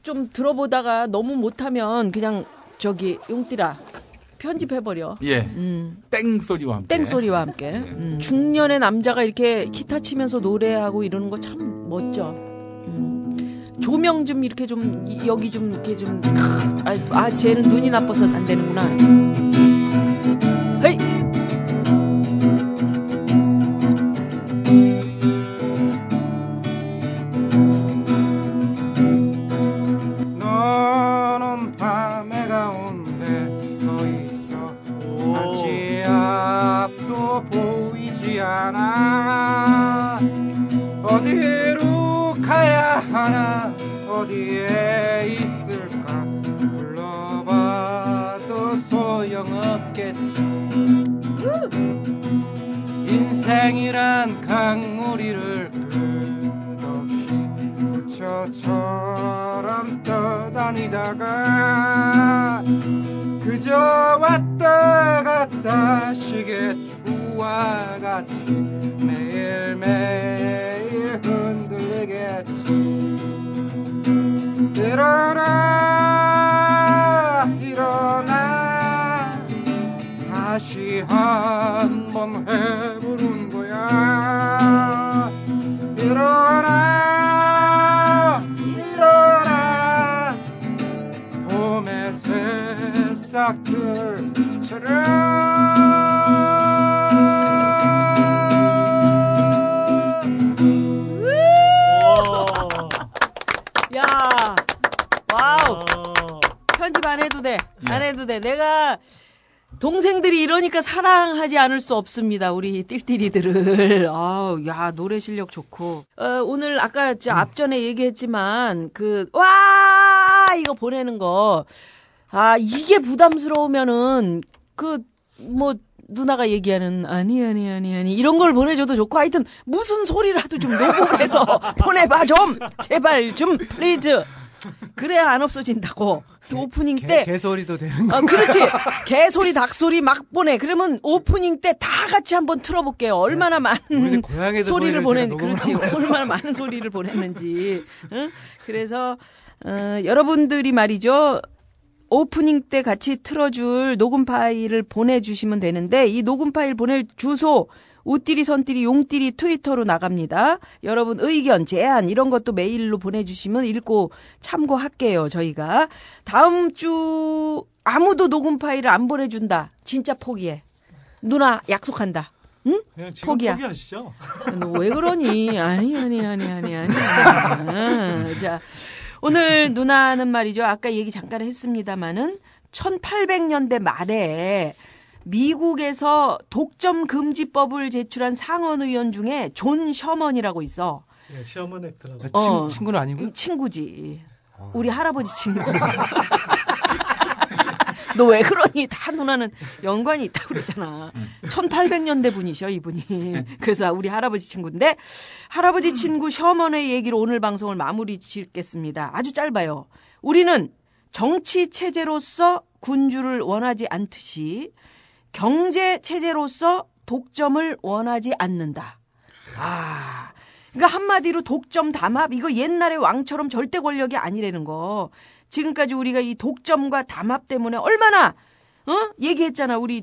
좀 들어보다가 너무 못하면 그냥 저기 용띠라 편집해버려. 예. 땡소리와 함께. 땡소리와 함께. 중년의 남자가 이렇게 기타 치면서 노래하고 이러는 거 참 멋져. 조명 좀 이렇게 좀 여기 좀 이렇게 좀 쟤는 눈이 나빠서 안 되는구나. 헤이. 너는 밤의 가운데 서 있어 아직 앞도 보이지 않아. 어디로 가야 하나 어디에 있을까 불러봐도 소용없겠지. 인생이란 강물이를 끝없이 부처처럼 떠다니다가 그저 왔다 갔다 시계추와 같이 매일매일 흔들리겠지. 일어나 일어나 다시 한번 해보는 거야. 일어나 일어나 봄의 야, 와우. 편집 안 해도 돼. 안 해도 돼. 내가 동생들이 이러니까 사랑하지 않을 수 없습니다. 우리 띨띨이들을. 아우, 야, 노래 실력 좋고. 오늘 아까 앞전에 얘기했지만 와! 이거 보내는 거. 아, 이게 부담스러우면은 누나가 얘기하는 아니 이런 걸 보내줘도 좋고 하여튼 무슨 소리라도 좀 녹음해서 보내봐 좀 제발 좀 플리즈. 그래야 안 없어진다고. 오프닝 때 개소리도 되는 거. 그렇지. 개소리 닭소리 막 보내. 그러면 오프닝 때 다 같이 한번 틀어볼게요. 얼마나 많은 소리를 그렇지. 얼마나 많은 소리를 보냈는지. 응? 그래서 여러분들이 말이죠. 오프닝 때 같이 틀어줄 녹음 파일을 보내주시면 되는데 이 녹음 파일 보낼 주소 우띠리 선띠리 용띠리 트위터로 나갑니다. 여러분 의견 제안 이런 것도 메일로 보내주시면 읽고 참고할게요. 저희가 다음 주 아무도 녹음 파일을 안 보내준다. 진짜 포기해. 누나 약속한다. 응? 그냥 지금 포기야. 포기하시죠. 너 왜 그러니? 아니. 자, 오늘 누나는 말이죠. 아까 얘기 잠깐 했습니다마는 1800년대 말에 미국에서 독점 금지법을 제출한 상원 의원 중에 존 셔먼이라고 있어. 네, 셔먼 액트라고. 친구는 아니고? 친구지. 우리 할아버지 친구. 너 왜 그러니? 다 누나는 연관이 있다고 그랬잖아. 1800년대 분이셔, 이분이. 그래서 우리 할아버지 친구인데 할아버지 친구 셔먼의 얘기로 오늘 방송을 마무리 짓겠습니다. 아주 짧아요. 우리는 정치 체제로서 군주를 원하지 않듯이 경제 체제로서 독점을 원하지 않는다. 그러니까 한마디로 독점 담합 이거 옛날의 왕처럼 절대 권력이 아니라는 거. 지금까지 우리가 이 독점과 담합 때문에 얼마나 얘기했잖아. 우리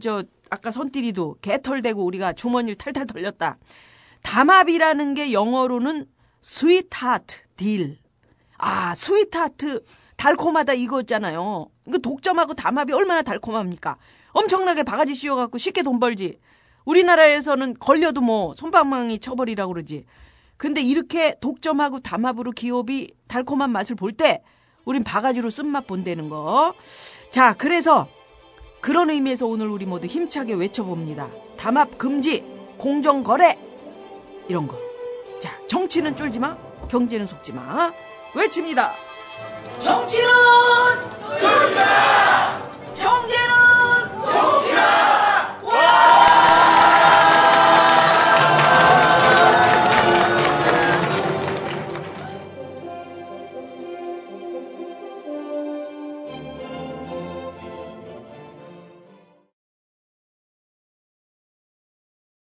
아까 선띠리도 개털대고 우리가 주머니를 탈탈 털렸다. 담합이라는 게 영어로는 스윗하트 딜. 스윗하트 달콤하다 이거잖아요. 그 독점하고 담합이 얼마나 달콤합니까? 엄청나게 바가지 씌워갖고 쉽게 돈 벌지. 우리나라에서는 걸려도 뭐 손방망이 쳐버리라고 그러지. 근데 이렇게 독점하고 담합으로 기업이 달콤한 맛을 볼 때 우린 바가지로 쓴맛 본다는 거. 자, 그래서 그런 의미에서 오늘 우리 모두 힘차게 외쳐봅니다. 담합 금지, 공정거래 이런 거. 자, 정치는 쫄지 마, 경제는 속지 마. 외칩니다. 정치는 쫄지 마, 경제는 속지 마.